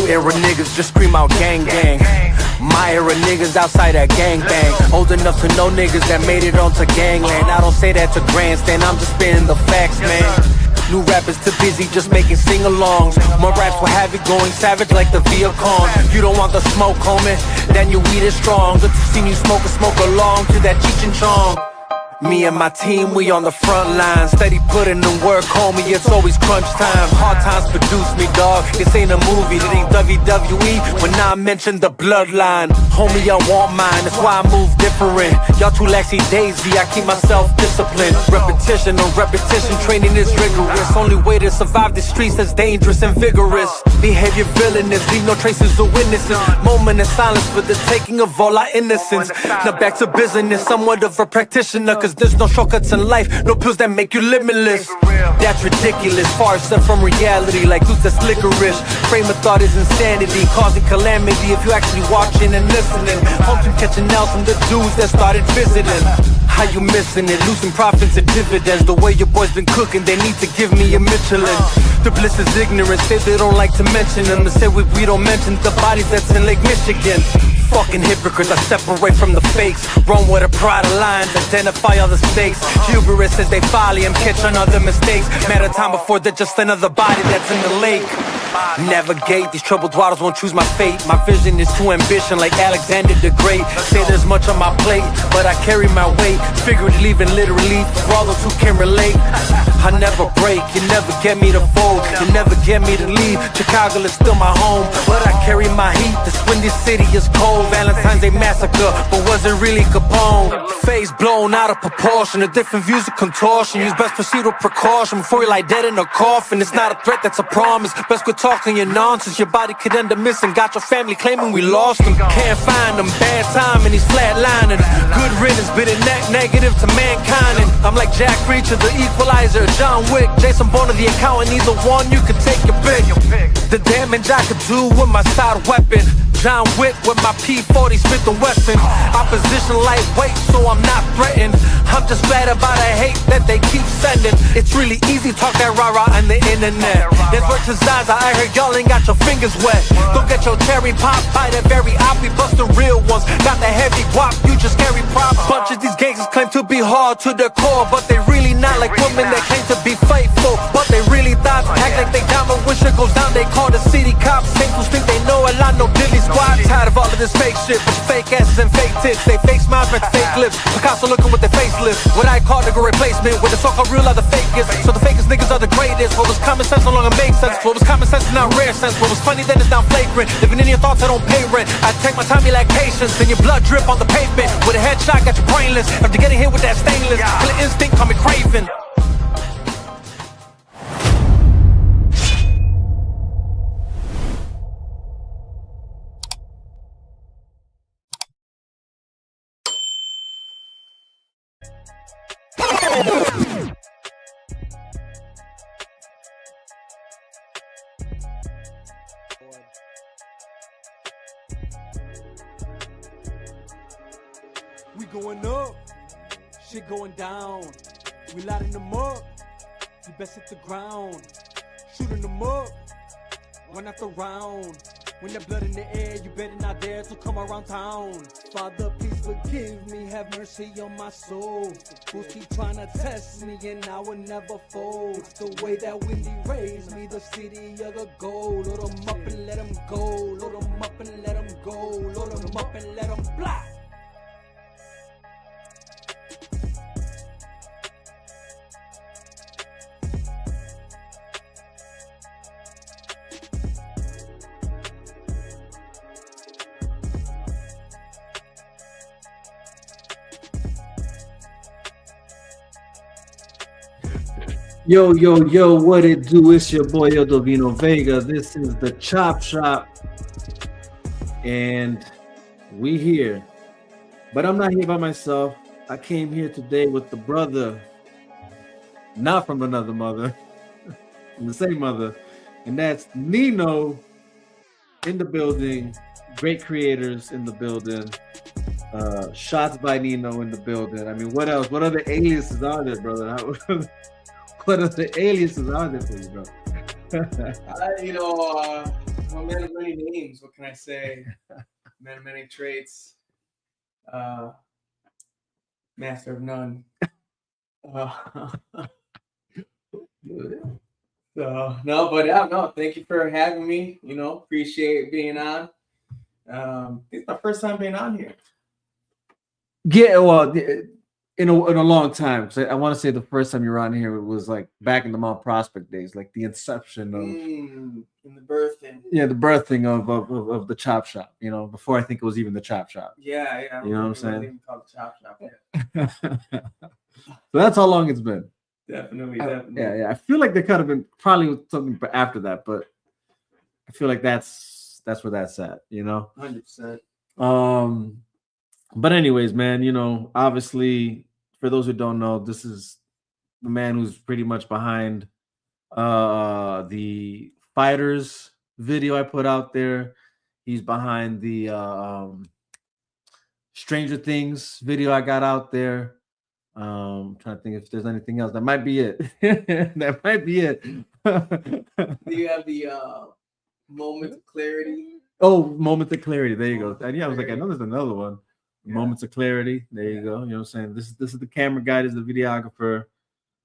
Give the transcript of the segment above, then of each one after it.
New era niggas just scream out gang gang. My era niggas outside that gang bang. Old enough to know niggas that made it onto gangland. I don't say that to grandstand, I'm just spitting the facts, man. New rappers too busy just making sing-alongs. My raps will have it going savage like the Viacom. You don't want the smoke, homie, then your weed is strong. Good to see you smoke along to that Cheech and Chong. Me and my team, we on the front line. Steady putting in work, homie, it's always crunch time. Hard times produce me, dog. This ain't a movie, it ain't WWE when I mention the bloodline. Homie, I want mine, that's why I move different. Y'all too laxy-daisy, I keep myself disciplined. Repetition on repetition, training is rigorous. Only way to survive the streets that's dangerous and vigorous. Behavior villainous, leave no traces of witnesses. Moment of silence for the taking of all our innocence. Now back to business, somewhat of a practitioner, cause there's no shortcuts in life, no pills that make you limitless. That's ridiculous, far set from reality, like juice that's licorice. Frame of thought is insanity, causing calamity if you actually watching and listening. Hope you catching out from the dudes that started visiting. How you missing it? Losing profits and dividends. The way your boys been cooking, they need to give me a Michelin. The bliss is ignorant, say they don't like to mention them. They say we don't mention the bodies that's in Lake Michigan. Fucking hypocrites, I separate from the fakes. Run with a pride of lines, identify all the stakes. Hubris says they folly and catch on other mistakes. Matter of time before they're just another body that's in the lake. Navigate, these troubled waters won't choose my fate. My vision is too ambition like Alexander the Great. Say there's much on my plate, but I carry my weight. Figuratively and literally, for all those who can relate. I never break, you never get me to fold. You never get me to leave, Chicago is still my home. But I carry my heat, this windy city is cold. Valentine's Day massacre, but was it really Capone? Face blown out of proportion, the different views of contortion. Use best proceed with precaution before you lie dead in a coffin. It's not a threat, that's a promise. Best quit talking your nonsense, your body could end up missing. Got your family claiming we lost them. Can't find them, bad time and he's flatlining. Good riddance, bit it negative to mankind. And I'm like Jack Reacher, the equalizer, John Wick, Jason Bourne, the accountant. Either one, you can take your pick. The damage I could do with my side weapon. John Wick with my P40 Smith & Wesson. Opposition lightweight, so I'm not threatened. I'm just glad about the hate that they keep sending. It's really easy to talk that rah-rah on the internet. There's words to Zaza, I heard y'all ain't got your fingers wet. Go get your cherry pop by that very op. We bust the real ones, got the heavy guap, you just carry prop. Bunch of these gangsters claim to be hard to the core, but they really not like women that claim to be faithful. But they really thought, act like they down, but when shit goes down, they call the city cops. Saints think they know a lot, no dillies. Tired of all of this fake shit, but your fake asses and fake tits. They fake smiles, but fake lips. Picasso looking with their facelift. What I call the replacement, with the so-called real are the fakest. So the fakest niggas are the greatest. What was common sense no longer makes sense. What was common sense is now rare sense. What was funny then is now flagrant. Living in your thoughts, I don't pay rent. I take my time, you like patience. Then your blood drip on the pavement. With a headshot, got you brainless. After getting hit with that stainless, killer instinct, call me craving. We going up, shit going down. We lighting them up, you best hit the ground. Shooting them up, one after round. When that blood in the air, you better not dare to come around town. Father, please forgive me, have mercy on my soul. Fools keep trying to test me and I will never fold. It's the way that Wendy raised me, the city of the gold. Load them up and let them go, load them up and let them go, load them up and let them fly. Yo, what it do? It's your boy Eldovino Vega. This is the Chop Shop, and we here. But I'm not here by myself. I came here today with the brother, not from another mother, from the same mother, and that's Nino in the building. Great creators in the building. Shots by Nino in the building. I mean, what else? What other aliases are there, brother? What other aliases are there for you, bro? I'm a man of many names. What can I say? Man of many traits. Master of none. So no, but yeah, no. Thank you for having me. You know, appreciate being on. It's my first time being on here. Yeah, well, in a long time. 'Cause I want to say the first time you were on here was like back in the Mount Prospect days, like the inception of In the birthing. yeah, the birthing of the Chop Shop. You know, before I think it was even the Chop Shop. Yeah, yeah. You know what I'm It wasn't saying? even called the Chop Shop yet. So that's how long it's been. Definitely. Yeah. I feel like there could have been probably something after that, but I feel like that's where that's at. You know. 100%. But anyways, man, you know, obviously, for those who don't know, this is the man who's pretty much behind the fighters video I put out there. He's behind the Stranger Things video I got out there. I'm trying to think if there's anything else. That might be it. That might be it. Do you have the moment of clarity? Oh, moment of clarity. There you go. Moment of And yeah, I was like, I know there's another one. Yeah. Moments of clarity. There you go. You know what I'm saying? This is the camera guy, this is the videographer.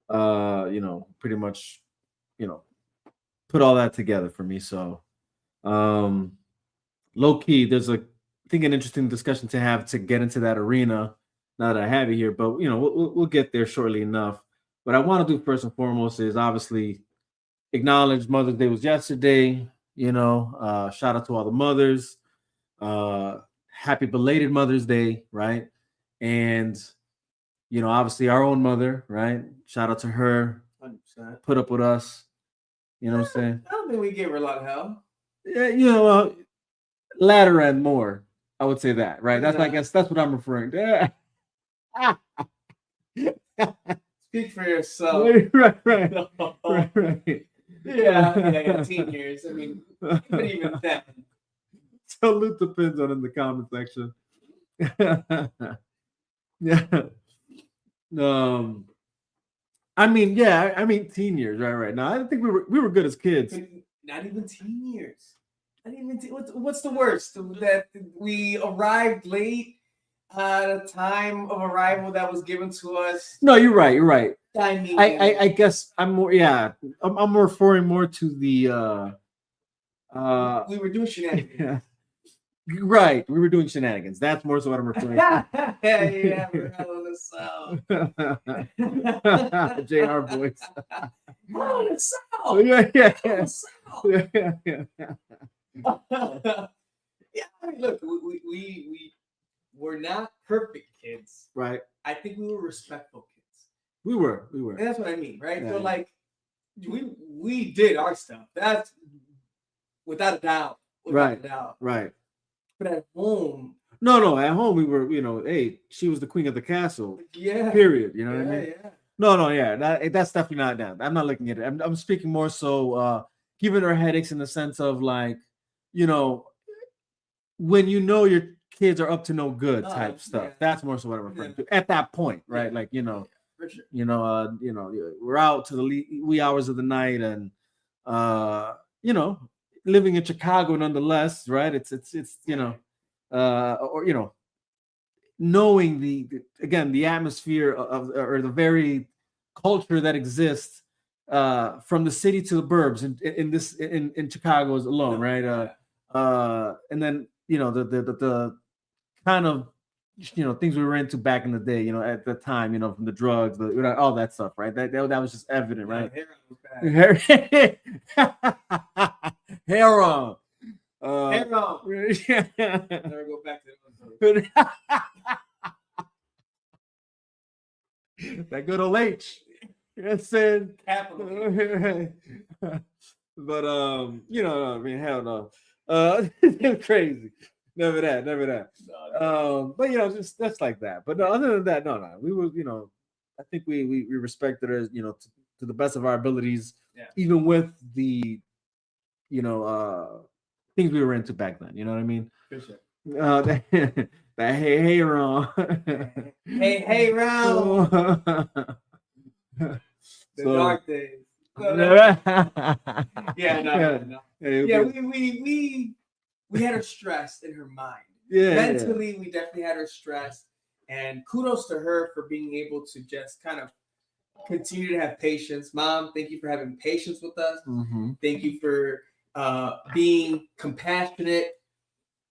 You know, pretty much, you know, put all that together for me. So low key, there's I think an interesting discussion to have to get into that arena now that I have it here, but you know, we'll get there shortly enough. What I want to do first and foremost is obviously acknowledge Mother's Day was yesterday. You know, shout out to all the mothers. Happy belated Mother's Day, right? And you know, obviously our own mother, right? Shout out to her. 100%. Put up with us. You know what I'm saying? I don't think we gave her a lot of hell. Yeah, you know, latter end more. I would say that, right? That's Yeah. I guess that's what I'm referring to. Speak for yourself. right. Yeah. Teen years. I mean, but even then. Salute the pins on in the comment section. Yeah. I mean, teen years, right. Now, I think we were good as kids. Not even teen years. Not even what's the worst? That we arrived late at a time of arrival that was given to us. No, you're right. I mean, I guess I'm more. Yeah, I'm referring more to the. We were doing shenanigans. Yeah. Right, we were doing shenanigans. That's more so what I'm referring to. Yeah, we're hell in the cell. JR voice. Hell in the cell. Yeah. Yeah, I mean, look, we were not perfect kids. Right. I think we were respectful kids. We were. And that's what I mean, right? Yeah. So like, we did our stuff. That's without a doubt. Right. But at home. No. At home we were, you know, hey, she was the queen of the castle. Yeah. Period. You know what I mean? Yeah. No. Yeah. That's definitely not that. I'm not looking at it. I'm speaking more so giving her headaches in the sense of like, you know, when you know your kids are up to no good type stuff. Yeah. That's more so what I'm referring to at that point, right? Yeah. Like, you know, For sure. you know, we're out to the wee hours of the night, and you know, living in Chicago nonetheless, right? It's you know, or you know, knowing the atmosphere or the very culture that exists from the city to the burbs in Chicago alone, right? And then you know the kind of, you know, things we were into back in the day, you know, at the time, you know, from the drugs, all that stuff, right? That was just evident, right? Hair on. Yeah. Never go back to that good old H. You know what I'm saying? Capital. But you know, I mean, hell no. It's crazy. Never that. No. But you know, just like that. But no, other than that, no. We were, you know, I think we respected her, you know, to the best of our abilities, even with the, you know, things we were into back then. You know what I mean? For sure. That hey wrong. Hey wrong. The dark days. No. Yeah, Yeah, we had her stressed in her mind. Yeah. Mentally, we definitely had her stressed. And kudos to her for being able to just kind of continue to have patience. Mom, thank you for having patience with us. Mm-hmm. Thank you for being compassionate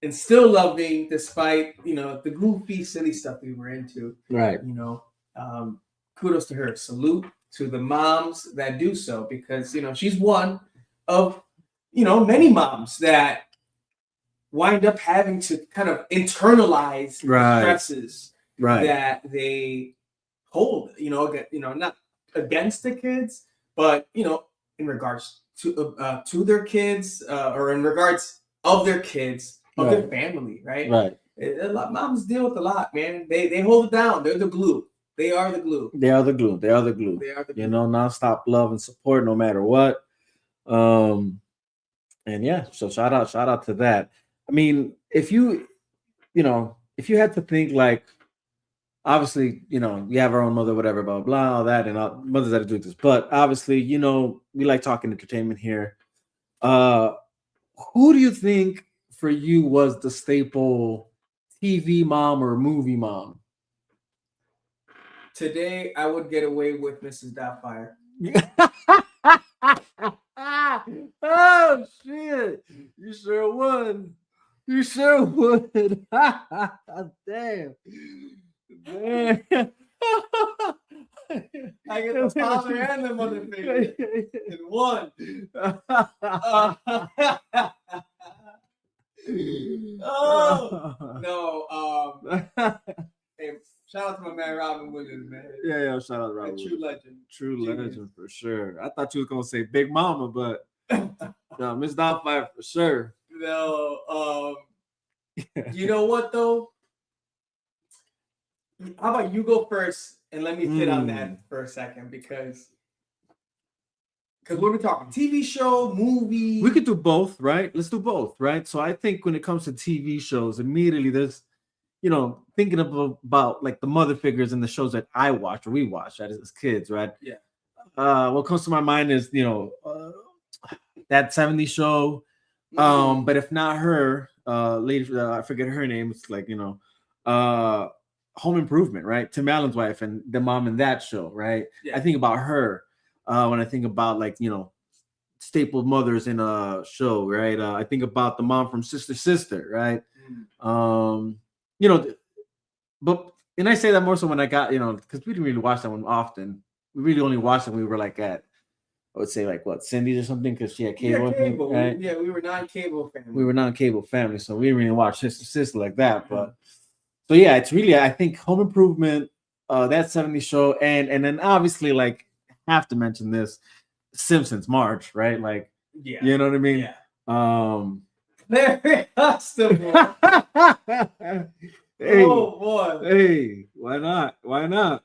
and still loving despite, the goofy, silly stuff we were into. Right. Kudos to her. Salute to the moms that do so, because, she's one of, many moms that wind up having to kind of internalize the stresses that they hold, not against the kids, but, in regards to their kids, or in regards of their kids, of their family, right? Right. A lot, moms deal with a lot, man. They hold it down. They're the glue. They are the glue. They are the glue. They are the glue. They are the glue. Nonstop love and support no matter what. And yeah, so shout out to that. I mean, if you had to think, like, obviously, we have our own mother, whatever, blah, blah, all that, and mothers that do this. But obviously, we like talking entertainment here. Who do you think for you was the staple TV mom or movie mom? Today, I would get away with Mrs. Doubtfire. Oh, shit. You sure would. You sure would. Damn. I get the father and the mother figure in one. Oh no. Hey, shout out to my man Robin Williams, man. Yeah, shout out to Robin. True legend. True legend for sure. I thought you was gonna say Big Mama, but no, Miss Doubtfire for sure. No, you know what though? How about you go first and let me hit on that for a second, because what are we talking? TV show, movie? We could do both, right? Let's do both, right? So I think when it comes to TV shows, immediately there's, thinking about like the mother figures in the shows that I watch or we watch as kids, right? Yeah. What comes to my mind is, that 70s show. But if not her, lady, I forget her name. It's like, Home Improvement, right? Tim Allen's wife and the mom in that show, right? Yeah. I think about her when I think about, like, staple mothers in a show, right? I think about the mom from Sister, right? But and I say that more so when I got, because we didn't really watch that one often. We really only watched it when we were like at, I would say, like, what, Cindy's or something, because she had cable. Yeah, cable. Right? Yeah, we were non-cable family. We were non-cable family, so we didn't really watch Sister like that. But so yeah, it's really, I think, Home Improvement, that 70s show, and then obviously, like, have to mention this, Simpsons, Marge, right? Like, yeah, you know what I mean? Yeah. Very Huxtable. Hey, oh boy. Hey, why not? Why not?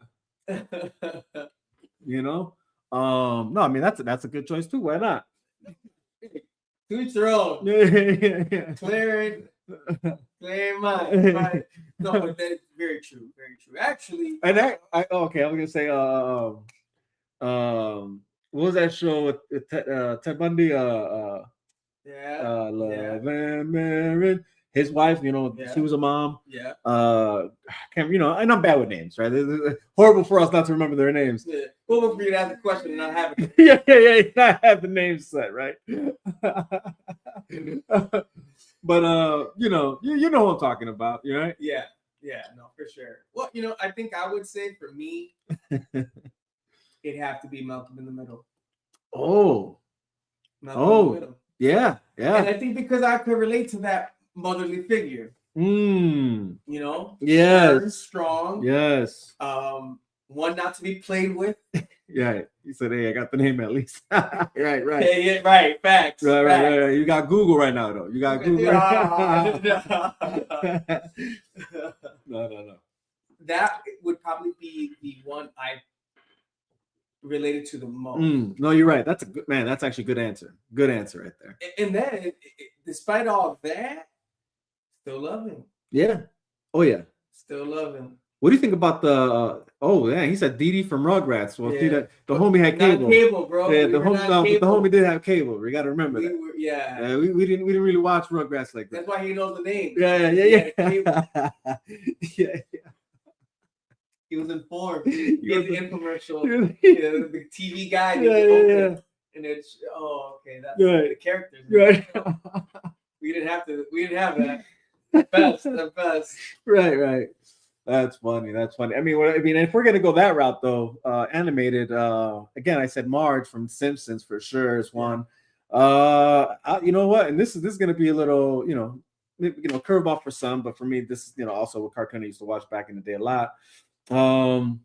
No, I mean that's a good choice too. Why not? To each their own. Yeah. Clear mind. Right? No, but that's very true. Very true. Actually, and I was gonna say, what was that show with Ted Bundy? Love and Marin. His wife, she was a mom. Yeah. And I'm bad with names, right? It's horrible for us not to remember their names. Yeah. Well, for you to ask the question and not have it. yeah. Not have the names set, right? But you know what I'm talking about, right? Yeah. Yeah. No, for sure. Well, I think I would say for me, it'd have to be Malcolm in the Middle. Oh. Malcolm in the Middle. Yeah. And I think because I could relate to that motherly figure. Yes. Strong. Yes. One not to be played with. Yeah. He said, "Hey, I got the name at least." Right. Yeah, right. Facts. Right. You got Google right now, though. You got Google. No. That would probably be the one I related to the most. No, you're right. That's a good man. That's actually a good answer. Good answer right there. And then, despite all of that, still love him. Yeah. Oh yeah. Still love him. What do you think about the? Oh yeah, he said Dee Dee from Rugrats. Well, see that the homie had Not cable. cable, bro. Yeah, We the were homie. not No, but the cable. homie did have cable. We got to remember We that. were, yeah. We didn't really watch Rugrats like that. That's why he knows the name. Yeah. Yeah. He was informed. He had the infomercial. Yeah. The TV guy. Yeah. And it's okay. That's Right. the characters. Right. We didn't have that. The best. Right. That's funny. I mean, if we're gonna go that route though, animated. Again, I said Marge from Simpsons for sure is one. You know what? And this is gonna be a little, curveball for some, but for me, this is also a cartoon I used to watch back in the day a lot. And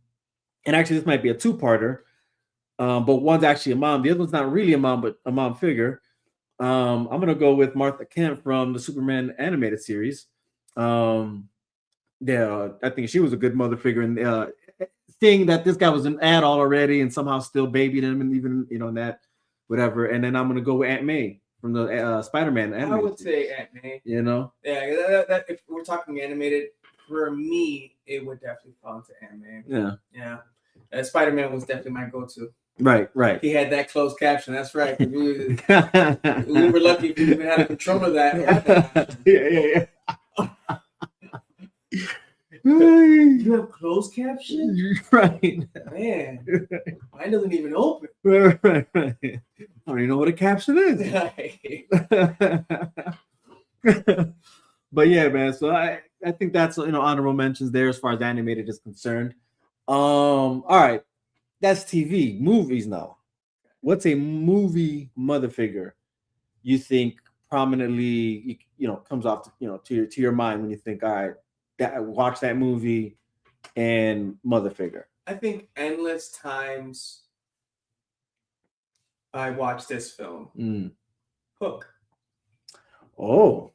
actually, this might be a two-parter. But one's actually a mom. The other one's not really a mom, but a mom figure. I'm gonna go with Martha Kent from the Superman animated series. Yeah, I think she was a good mother figure, and seeing that this guy was an ad already, and somehow still babied him, and even that whatever. And then I'm gonna go with Aunt May from the Spider-Man animated. I would say Aunt May. Yeah, that if we're talking animated, for me, it would definitely fall into Aunt May. Yeah. Spider-Man was definitely my go-to. Right. He had that closed caption. That's right. We were lucky if we even had a control of that. Yeah. You have closed caption? Right. Man, mine doesn't even open. Right. I don't even know what a caption is. But yeah, man. So I think that's honorable mentions there as far as animated is concerned. All right. That's TV. Movies now. What's a movie mother figure you think prominently comes off to your mind when you think, all right, watch that movie and mother figure? I think endless times I watched this film. Hook. Oh.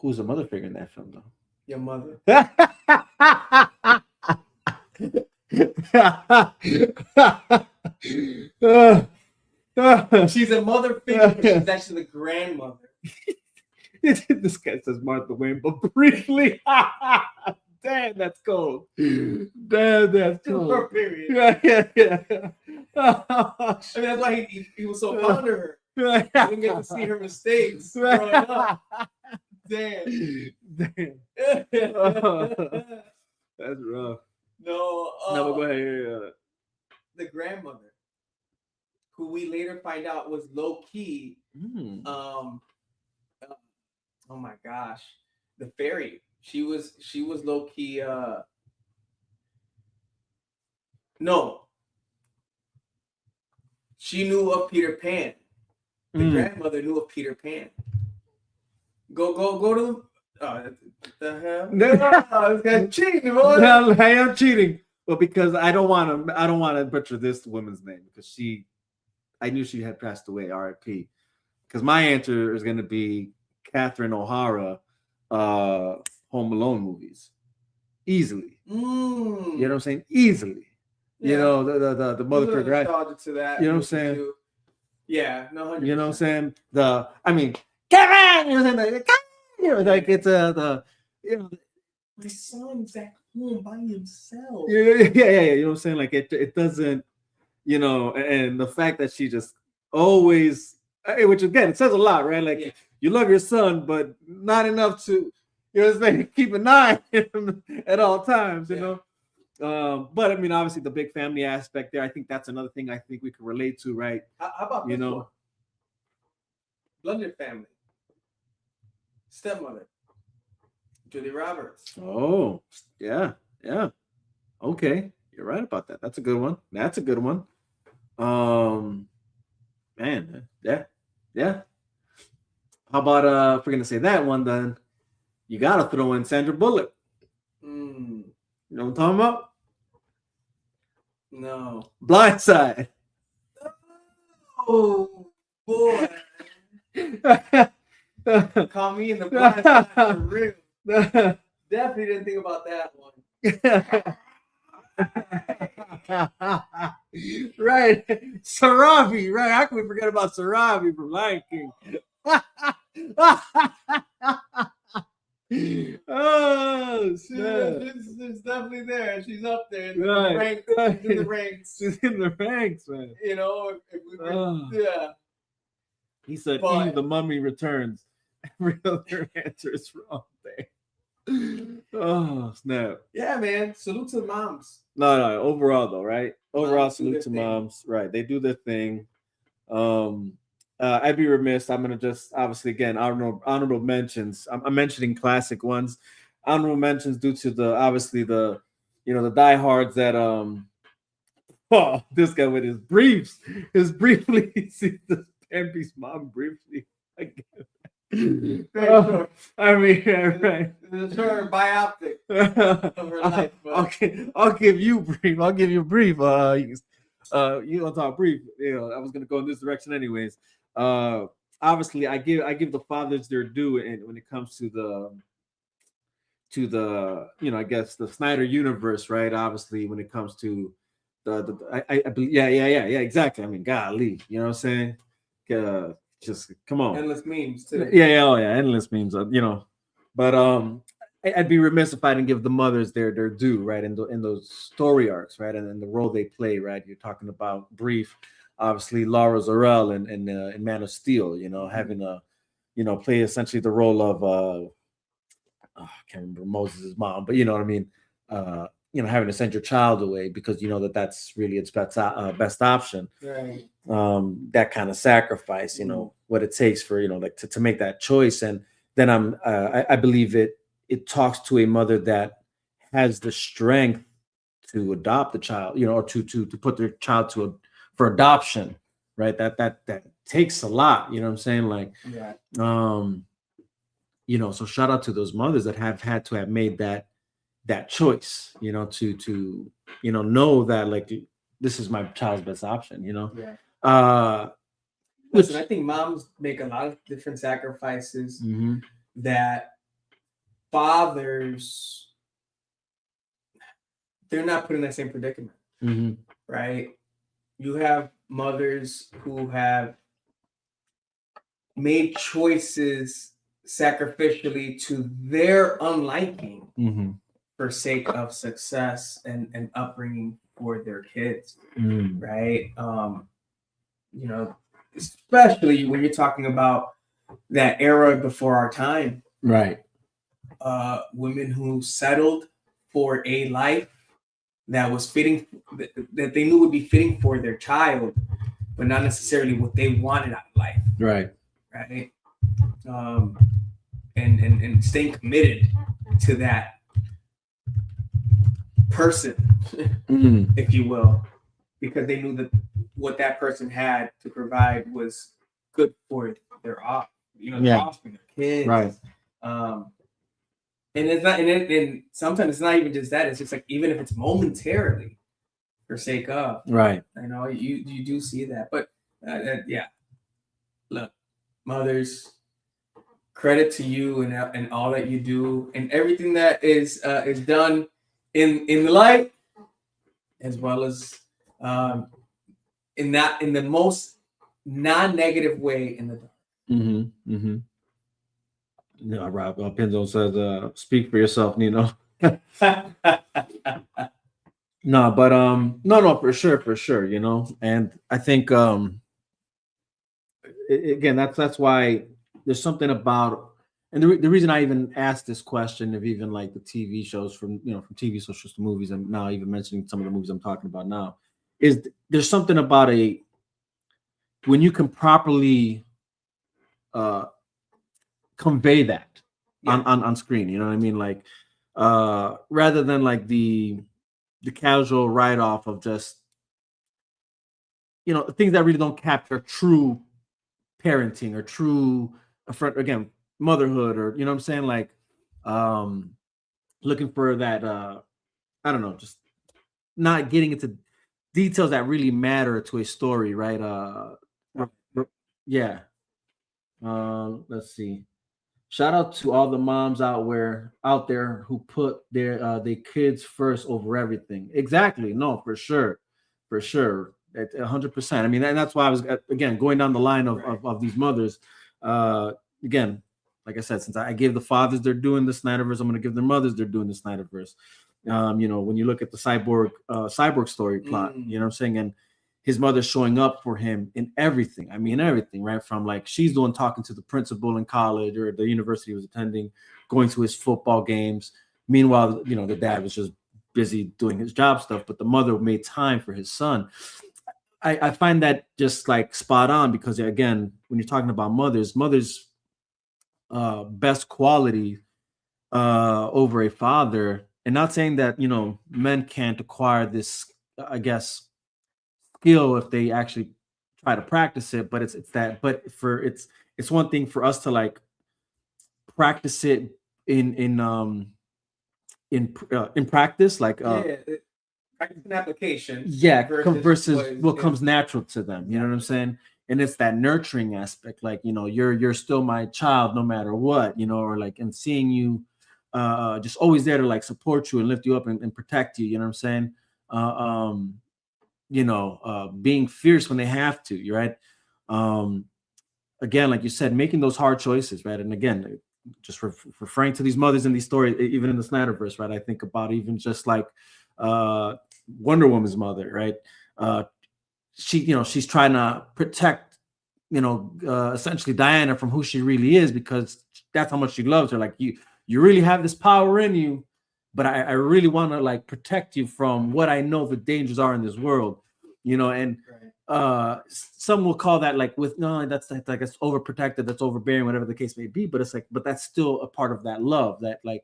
Who's the mother figure in that film though? Your mother. She's a mother figure, but she's actually the grandmother. This guy says Martha Wayne, but briefly. Damn, that's cold. Damn, that's cold. For a period. Yeah. That's why he was so fond of her. I didn't get to see her mistakes growing up. Damn. That's rough. No, Go ahead. The grandmother, who we later find out was low key. Oh my gosh, the fairy. She was low key. No, she knew of Peter Pan. The grandmother knew of Peter Pan. Go to the hell? No, this guy's cheating, boy. No, I am cheating. Well, because I don't want to butcher this woman's name because I knew she had passed away, R.I.P. Because my answer is going to be Catherine O'Hara, Home Alone movies, easily. You know what I'm saying? Easily. Yeah. The mother figure. Nostalgia to that. You know what I'm saying? Too. Yeah, no, 100%. You know what I'm saying? Kevin, it's the my son's at home by himself. Yeah. You know what I'm saying? Like it doesn't, and the fact that she just always, which again, it says a lot, right? Like you love your son, but not enough to, keep an eye on him at all times, you know. But I mean, obviously the big family aspect there, I think that's another thing I think we can relate to, right? How about this one? Blended family. Stepmother. Julie Roberts. Oh, yeah. Okay. You're right about that. That's a good one. Man, yeah. How about if we're gonna say that one, then you gotta throw in Sandra Bullock. You know what I'm talking about? No. Blindside. Oh boy. Call me in the blind side for real. Definitely didn't think about that one. Right. Sarabi, right? How can we forget about Sarabi from Lion King? Oh, snap. definitely there. She's up there in the Right. ranks. She's in the ranks. She's in the ranks, man. You know, yeah. He said, But- "Eve, the mummy returns." Every other answer is wrong there. Oh snap! Yeah, man. Salute to the moms. No. Overall, though, right? Overall, Moms do salute their to thing. moms. Right, they do their thing. I'd be remiss. I'm gonna just obviously again honorable mentions. I'm mentioning classic ones. Honorable mentions due to the obviously the the diehards that oh, this guy with his briefs, briefly sees the Pampy's mom briefly. Short. I mean, right. It's a short bioptic of her life. I'll give you brief. I'll give you a brief. You don't talk brief. I was gonna go in this direction anyways. Obviously, I give the fathers their due, and when it comes to the I guess the Snyder universe, right? Obviously, when it comes to I believe, yeah, exactly. I mean, golly, you know what I'm saying? Just come on. Endless memes too. Yeah, endless memes. But I'd be remiss if I didn't give the mothers their due, right? In those story arcs, right, and the role they play, right. You're talking about Brief, obviously Laura Zorel in Man of Steel, having a, play essentially the role of I can't remember Moses' mom, but you know what I mean. Having to send your child away because that's really its best option. Right. That kind of sacrifice, what it takes for like to make that choice. And then I believe it talks to a mother that has the strength to adopt the child, or to put their child for adoption, right? That takes a lot, you know what I'm saying? Like, yeah. So shout out to those mothers that have had to have made that choice, to know that like this is my child's best option, Yeah. Listen, I think moms make a lot of different sacrifices that fathers, they're not put in that same predicament, right? You have mothers who have made choices sacrificially to their unliking for sake of success and upbringing for their kids, right? Especially when you're talking about that era before our time, right? Women who settled for a life that was fitting, that they knew would be fitting for their child, but not necessarily what they wanted out of life, right? And staying committed to that person, if you will, because they knew that what that person had to provide was good for their offspring, their kids, right? And it's not, and sometimes it's not even just that. It's just like even if it's momentarily, for sake of, right? You do see that, but yeah. Look, mothers, credit to you and all that you do and everything that is done in the light, as well as in the most non-negative way in the dark. Rob Pinzo says, "Speak for yourself, Nino." No, but no, for sure, and I think again that's why there's something about, and the reason I even asked this question of even like the TV shows from TV shows to movies, and now even mentioning some of the movies I'm talking about now, is there's something about when you can properly convey that on screen, you know what I mean? Like rather than like the casual write-off of just things that really don't capture true parenting or true again motherhood, or what I'm saying, like looking for that I don't know, just not getting into details that really matter to a story, right? Yeah. Let's see. Shout out to all the moms out there who put their kids first over everything. Exactly. No, for sure. 100%. I mean, and that's why I was again going down the line of these mothers. Again, like I said, since I gave the fathers they're doing the Snyderverse, I'm going to give their mothers they're doing the Snyderverse. When you look at the cyborg story plot, you know what I'm saying, and his mother showing up for him in everything. I mean, everything, right? From like she's the one talking to the principal in college or the university he was attending, going to his football games. Meanwhile, the dad was just busy doing his job stuff, but the mother made time for his son. I find that just like spot on because again, when you're talking about mothers best quality over a father, and not saying that men can't acquire this, I guess, skill if they actually try to practice it, but it's one thing for us to like practice it in practice, like practice and application. Versus what comes natural to them. You know what I'm saying? And it's that nurturing aspect, like you're still my child no matter what, or like and seeing you just always there to like support you and lift you up and protect you. You know what I'm saying? Being fierce when they have to. You're right. Again, like you said, making those hard choices, right? And again, just referring to these mothers in these stories, even in the Snyderverse, right? I think about even just like Wonder Woman's mother, right? She's trying to protect, essentially Diana from who she really is because that's how much she loves her. Like you really have this power in you, but I really want to like protect you from what I know the dangers are in this world, and some will call that like that's like it's overprotected, that's overbearing, whatever the case may be. But it's like, but that's still a part of that love that like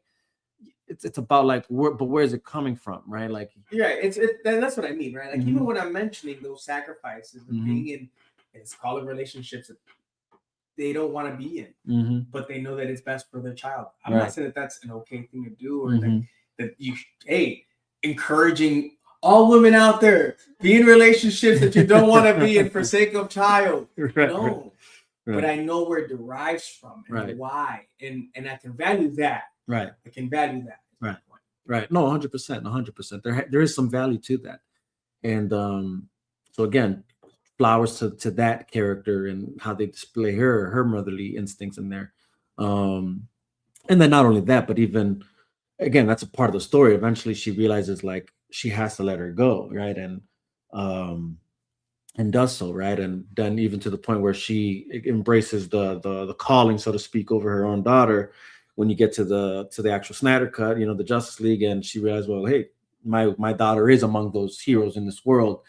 it's about like where is it coming from, right? Like that's what I mean, right? Like even when I'm mentioning those sacrifices and being in scholar relationships that they don't want to be in, but they know that it's best for their child. I'm not saying that that's an okay thing to do, or that you encouraging all women out there, be in relationships that you don't want to be in for sake of child. No. But I know where it derives from and why. And I can value that. Right. I can value that. Right. No, 100%. There is some value to that. And so again, flowers to that character and how they display her motherly instincts in there. And then not only that, but even again, that's a part of the story. Eventually she realizes like she has to let her go, right? And does so, right? And then even to the point where she embraces the calling, so to speak, over her own daughter. When you get to the actual Snyder Cut, the Justice League, and she realized, well, hey, my daughter is among those heroes in this world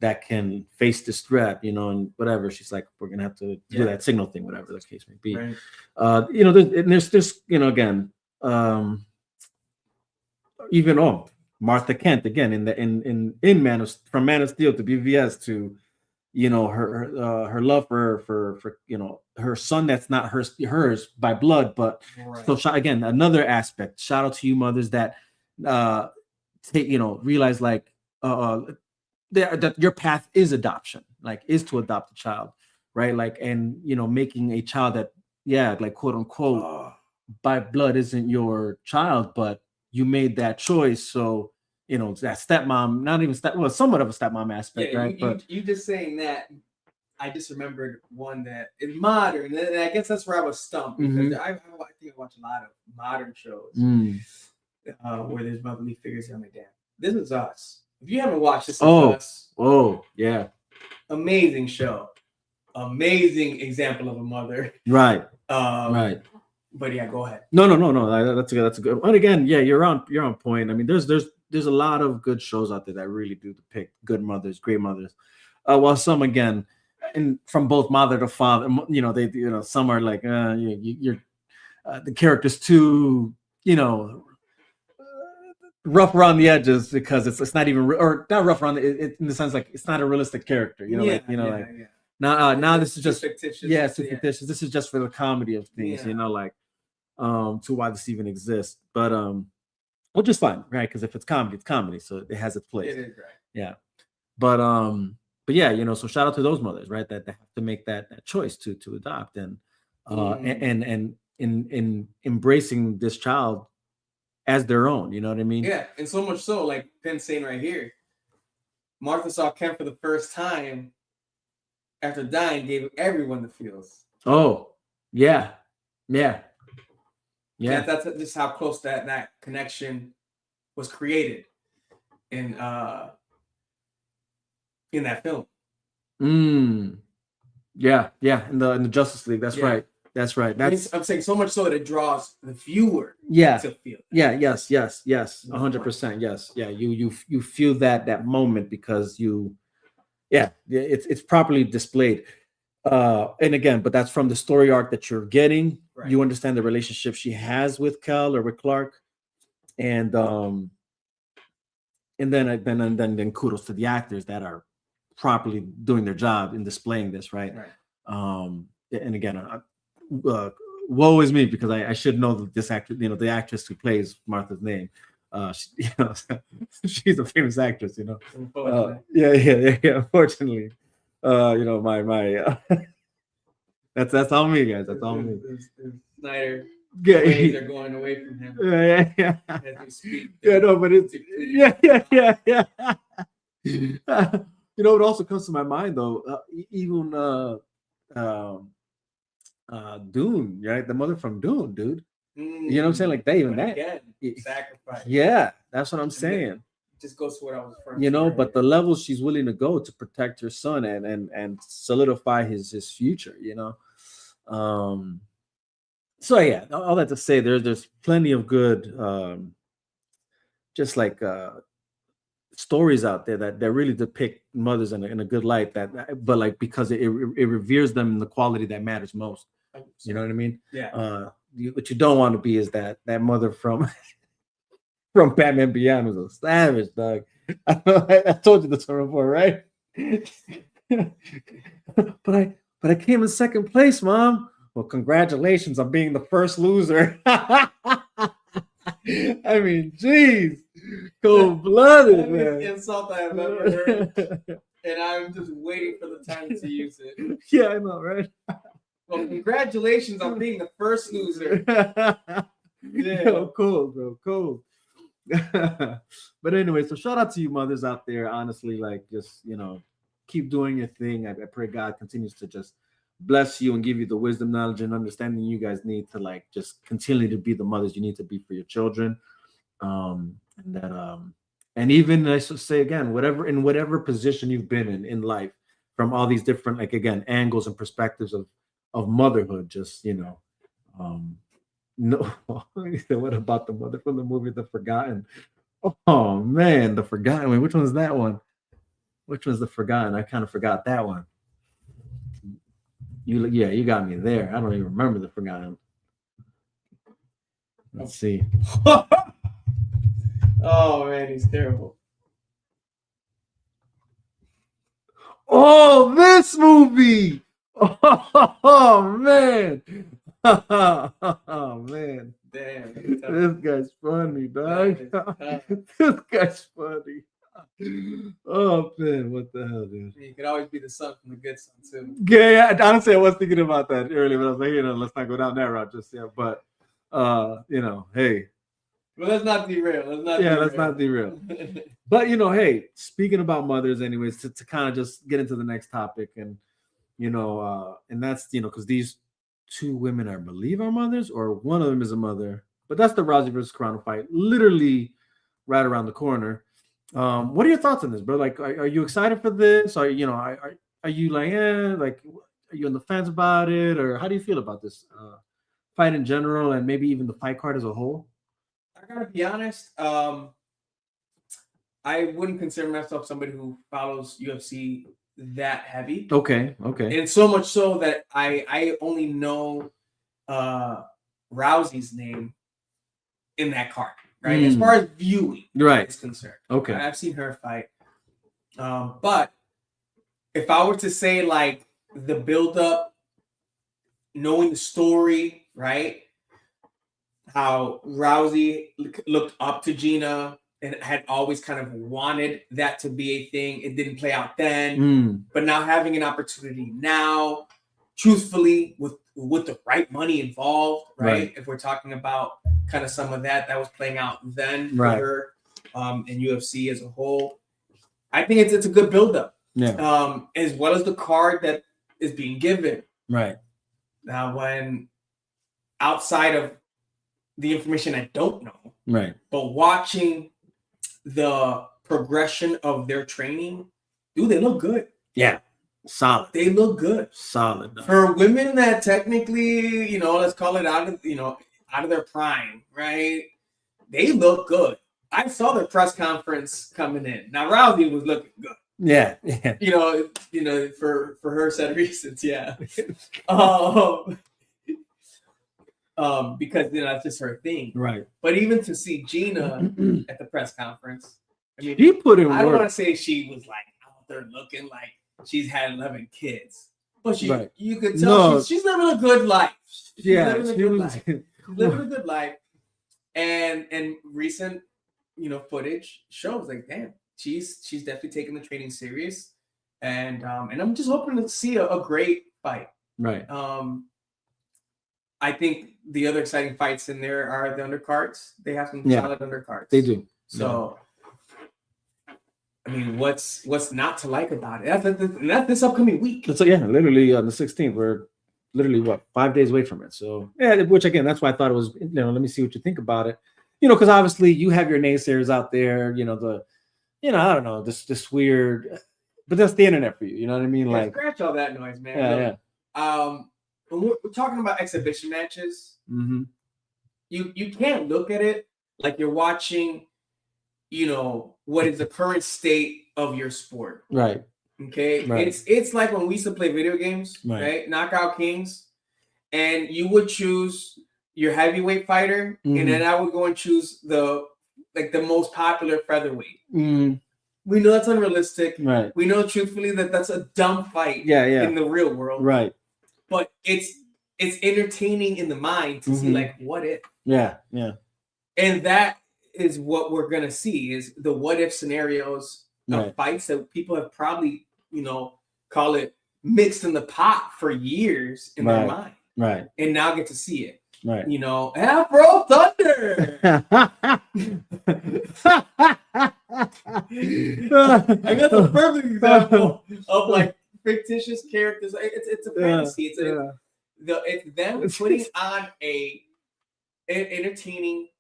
that can face this threat, and whatever. She's like, we're gonna have to do that signal thing, whatever the case may be. Right. There's again, even Martha Kent again in from Man of Steel to BVS to her love for her son that's not hers by blood, but so again, another aspect. Shout out to you mothers that realize like that your path is adoption, like is to adopt a child, right? Like, and making a child that like quote unquote by blood isn't your child, but you made that choice, so that stepmom, not even somewhat of a stepmom aspect, right? But you just saying that, I just remembered one that is modern, and I guess that's where I was stumped because I think I watch a lot of modern shows where there's motherly figures. I'm like, damn, This Is Us. If you haven't watched This Is Us, yeah, amazing show, amazing example of a mother, right, right. But yeah, go ahead. No. That's a good. And again, yeah, you're on point. I mean, there's a lot of good shows out there that really do depict good mothers, great mothers. While some again, and from both mother to father, some are like you're the characters too, rough around the edges because it's not even or not rough around it in the sense like it's not a realistic character, Now this is just fictitious. Fictitious. This is just for the comedy of things, to why this even exists. But which is fine, right? Because if it's comedy, so it has its place. It is, right. Yeah. But yeah, so shout out to those mothers, right? That have to make that choice to adopt and in embracing this child as their own, you know what I mean? Yeah, and so much so, like Penn's saying right here, Martha saw Ken for the first time after dying, gave everyone the feels. Oh, yeah. That's just how close that connection was created in that film. Yeah, in the Justice League. That's right. That's right. That's I'm saying so much so that it draws the viewer to feel that. Yes, 100%. Yes. Yeah, you feel that moment because it's properly displayed. And again, but that's from the story arc that you're getting. Right. You understand the relationship she has with Kel or with Clark, and then kudos to the actors that are properly doing their job in displaying this, right? And again, woe is me because I should know that this actress, the actress who plays Martha's name, she's a famous actress, Unfortunately, my that's all me, guys. That's all me. Snyder. Yeah, ways are going away from him. Yeah. As we speak. Yeah, no, but it's yeah. What also comes to my mind though, even Dune, right? The mother from Dune, dude. You know what I'm saying? Like Sacrifice. Yeah, that's what I'm saying. Just goes to what I was referring but the level she's willing to go to protect her son and solidify his future, So yeah, all that to say, there's plenty of good, just like stories out there that really depict mothers in a good light. But like because it reveres them in the quality that matters most. You know what I mean? Yeah. What you don't want to be is that mother from Batman Beyond was a savage, dog. I told you this before, right? but I came in second place, Mom. Well, congratulations on being the first loser. I mean, geez, cold-blooded, man. Insult I have ever heard, and I'm just waiting for the time to use it. Yeah, I know, right? Well, congratulations on being the first loser. Yeah, cool, bro, cool. But anyway, so shout out to you mothers out there. Honestly, like just keep doing your thing. I pray God continues to just bless you and give you the wisdom, knowledge, and understanding you guys need to like just continue to be the mothers you need to be for your children. And even I should say again, whatever position you've been in life, from all these different again angles and perspectives of motherhood, just no. What about the mother from the movie The Forgotten? Oh man, The Forgotten. Wait, which one's that one? Which one's The Forgotten? I kind of forgot that one. You got me there. I don't even remember The Forgotten. Let's see. Oh man, he's terrible. Oh, this movie. Oh man. Oh man. Damn. This guy's funny, dog. This guy's funny. Oh man, what the hell, dude? You could always be the son from the good son too. Yeah. Honestly, I was thinking about that earlier, but I was like, let's not go down that route just yet. But hey. Well, let's not derail. Let's not derail. But hey, speaking about mothers, anyways, to kind of just get into the next topic, and and that's because these two women, I believe, are mothers, or one of them is a mother. But that's the Rousey versus Carano fight, literally right around the corner. What are your thoughts on this, bro? Like, are you excited for this? Are you like, are you on the fence about it, or how do you feel about this fight in general, and maybe even the fight card as a whole? I gotta be honest. I wouldn't consider myself somebody who follows UFC that heavy. Okay. And so much so that I only know Rousey's name in that card, right? As far as viewing is concerned. Okay. I've seen her fight. But if I were to say like the build-up, knowing the story, right? How Rousey looked up to Gina and had always kind of wanted that to be a thing. It didn't play out then, but now having an opportunity now, truthfully, with the right money involved, right? If we're talking about kind of some of that was playing out then for her and UFC as a whole, I think it's a good buildup. Yeah. As well as the card that is being given. Right. Now, when outside of the information I don't know, right, but watching the progression of their training, dude, they look good. Yeah, solid. They look good. Solid. For women that technically, let's call it out of their prime, right? They look good. I saw the press conference coming in. Now Rousey was looking good. Yeah. For her set of reasons, yeah. Because that's just her thing. Right. But even to see Gina at the press conference, I mean, he put in work. I don't want to say she was like out there looking like she's had 11 kids, but you could tell she's living a good life. She's living a good life. And recent, footage shows like, damn, she's definitely taking the training serious, and I'm just hoping to see a great fight. Right. I think the other exciting fights in there are the undercards. They have some solid undercards. They do. So, I mean, what's not to like about it? That's this upcoming week. So literally on the 16th, we're literally 5 days away from it. So which again, that's why I thought it was. Let me see what you think about it. Because obviously you have your naysayers out there. I don't know, this weird, but that's the internet for you. You know what I mean? Like, scratch all that noise, man. Yeah. When we're talking about exhibition matches, mm-hmm. you can't look at it like you're watching, what is the current state of your sport. Right. Okay. Right. It's like when we used to play video games, right? Knockout Kings, and you would choose your heavyweight fighter, and then I would go and choose the most popular featherweight. Mm-hmm. We know that's unrealistic. Right. We know truthfully that's a dumb fight. In the real world. Right. But it's entertaining in the mind to see like what if. Yeah. And that is what we're gonna see is the what if scenarios of fights that people have probably, call it mixed in the pot for years in their mind. Right. And now get to see it. Right. Afro Thunder. I got the perfect example of like fictitious characters. It's a fantasy. It's them putting on an entertaining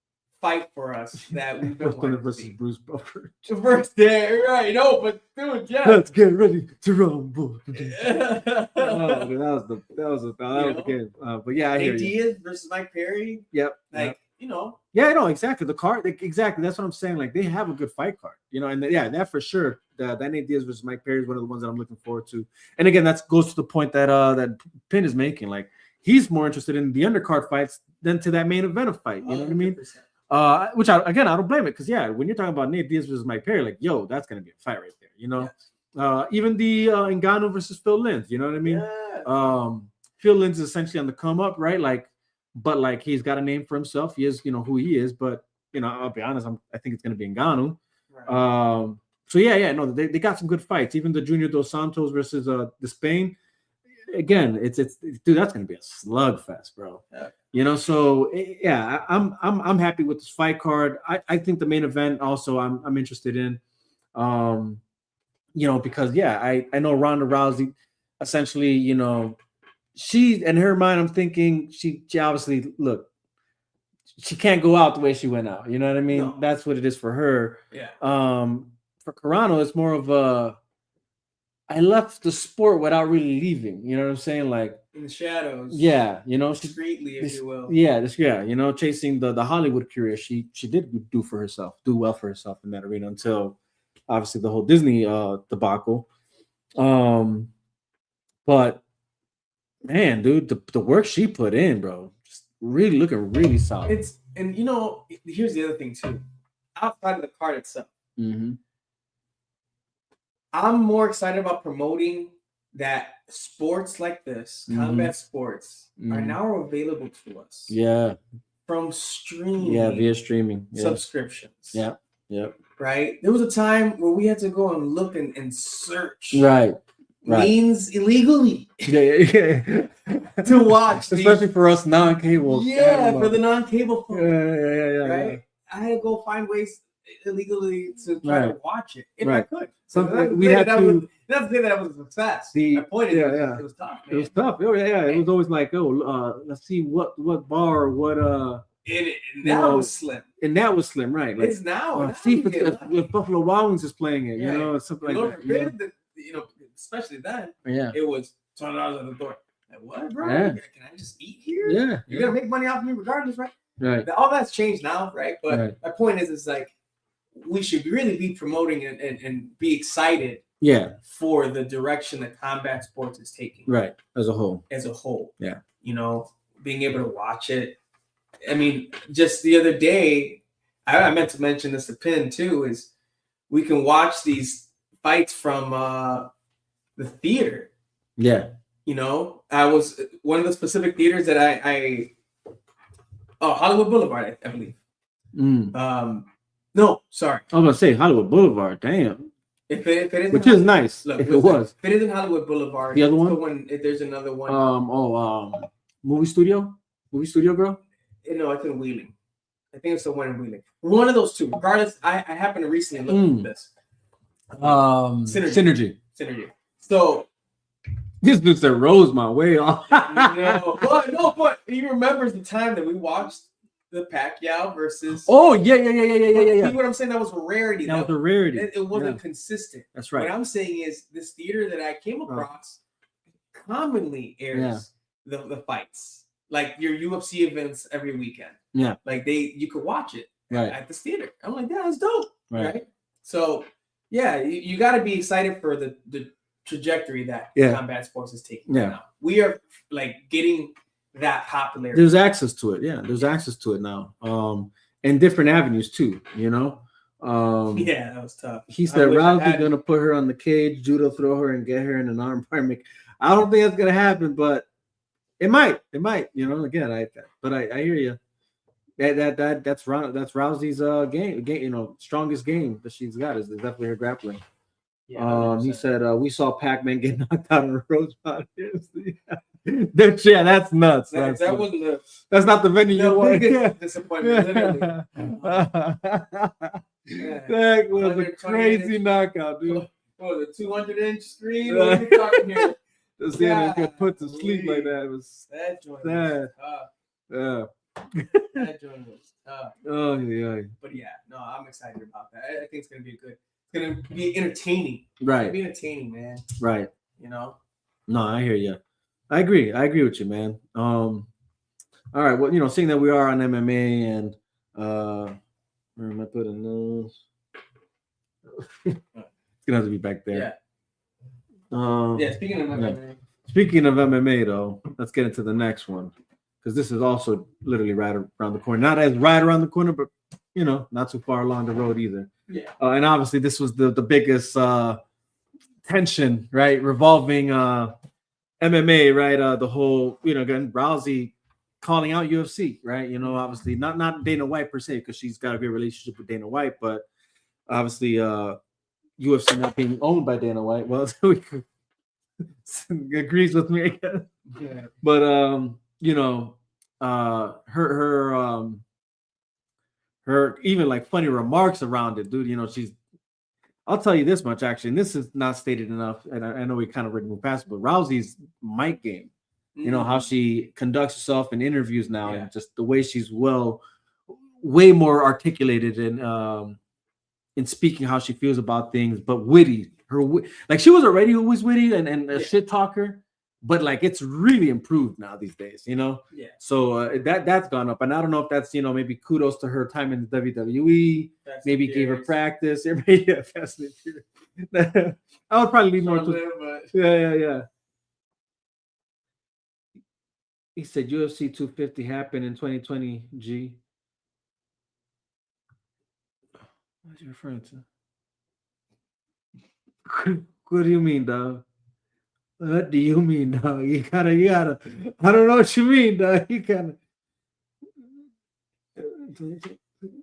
fight for us that we've been wanting to see. Bruce Buffer. First day, right? No, but dude, yeah. Let's get ready to rumble. That was the game. But yeah, I hear you. Diaz versus Mike Perry. Yep. Yeah, no, exactly. The card, exactly. That's what I'm saying. Like they have a good fight card, and that for sure. That Nate Diaz versus Mike Perry is one of the ones that I'm looking forward to. And again, that goes to the point that that Pin is making. Like he's more interested in the undercard fights than to that main event of fight. You know what I mean? Which I don't blame it because when you're talking about Nate Diaz versus Mike Perry, like that's gonna be a fight right there. Yes. Even the Ngannou versus Phil Linz. You know what I mean? Yes. Phil Linz is essentially on the come up, right? But he's got a name for himself. He is, who he is. But I'll be honest, I think it's gonna be Ngannou. Right. So they got some good fights. Even the Junior Dos Santos versus the Spain. Again, it's dude, that's gonna be a slugfest, bro. Yeah. So I'm happy with this fight card. I think the main event also I'm interested in. Because I know Ronda Rousey essentially, she in her mind, I'm thinking she obviously she can't go out the way she went out. You know what I mean? No. That's what it is for her. Yeah. For Carano, it's more of a I left the sport without really leaving. You know what I'm saying? Like in the shadows. Yeah, discreetly, if you will. Yeah, chasing the Hollywood career. She did do well for herself in that arena until obviously the whole Disney debacle. But man, dude, the work she put in, bro, just really looking really solid. Here's the other thing too. Outside of the card itself, I'm more excited about promoting that sports like this, combat sports, are now available to us. Yeah. From streaming. Yeah, via streaming. Yeah. Subscriptions. Yeah. Yep. Right? There was a time where we had to go and look and search. Right. Means illegally. Yeah. To watch. Especially for us non-cable. Yeah, for the non-cable folks. Yeah. Right? Yeah. I had to go find ways illegally to try to watch it if I could. So we had to. That's the thing that was a success. It was tough. Man. It was tough. Oh yeah. It was always like, let's see what bar, what And that was slim. And that was slim, right? Like, It's now. see if Buffalo Wild Wings is playing it, you know, something like that. You know, especially then, Yeah. it was $20 at the door. Like, what, bro? Yeah. Can I just eat here? Yeah. You're gonna make money off me regardless, right? Right. All that's changed now, right? But my point is like we should really be promoting and be excited for the direction that combat sports is taking. Right. As a whole. Yeah. You know, being able to watch it. I mean, just the other day, I meant to mention this to Pin too, is we can watch these fights from the theater. Yeah. You know, I was one of the specific theaters that Hollywood Boulevard, I believe. No, sorry. I was gonna say Hollywood Boulevard. Damn. If it is, which is nice. Look, if it was, if it isn't Hollywood Boulevard, the other one. There's another one. Movie studio, girl. No, it's in Wheeling. I think it's the one in Wheeling. One of those two. Regardless, I happened to recently look at this. Synergy. So this dude said Rosemont way off. but he remembers the time that we watched the Pacquiao versus. Oh yeah. See what I'm saying? That was a rarity. That was a rarity. It wasn't consistent. That's right. What I'm saying is this theater that I came across commonly airs the fights. Like your UFC events every weekend. Yeah. Like you could watch it at this theater. I'm like, yeah, that's dope. Right. So yeah, you got to be excited for the trajectory that combat sports is taking. Yeah. Now. We are like getting that popularity. There's access to it. Yeah. There's access to it now. And different avenues too, you know. Yeah, that was tough. He said Rousey's gonna put her on the cage, judo throw her, and get her in an arm bar. I don't think that's gonna happen, but it might, you know. Again, I hear you. That's Rousey's game, you know, strongest game that she's got is definitely her grappling. Yeah, he said we saw Pac-Man get knocked out on a Rosemont. Yeah, that's nuts. That's not the venue you want. Disappointment, literally. That was a crazy knockout, dude. What was it, 200-inch screen? What are we talking here? Just get put to sleep like that. It was that joint was tough. Yeah. That joint was tough. Oh yeah. But yeah, no, I'm excited about that. I think it's gonna be it's gonna be entertaining. Right. It's gonna be entertaining, man. Right. You know. No, I hear you. I agree with you, man. All right. Well, you know, seeing that we are on MMA and where am I putting those? It's gonna have to be back there. Yeah. Speaking of MMA. Speaking of MMA, though, let's get into the next one because this is also literally right around the corner. Not as right around the corner, but you know, not too far along the road either. Yeah. And obviously, this was the biggest tension, right, revolving MMA, right? The whole, you know, again, Rousey calling out UFC, right? You know, obviously not Dana White per se, because she's got a great relationship with Dana White, but obviously UFC not being owned by Dana White. Well, agrees with me, I guess. Yeah. But you know, her even like funny remarks around it, dude. You know, I'll tell you this much actually, and this is not stated enough, and I know we kind of moved past it, but Rousey's mic game, you know, how she conducts herself in interviews now, and just the way she's way more articulated in speaking how she feels about things, but witty. Like she was already always witty and a shit talker, but like it's really improved now these days, you know. Yeah. So that's gone up, and I don't know if that's, you know, maybe kudos to her time in the WWE. Maybe gave her practice. Everybody, I would probably lean more to. Yeah. He said UFC 250 happened in 2020. G. What are you referring to? What do you mean, dog? What do you mean, dog? You gotta. I don't know what you mean, dog. You gotta.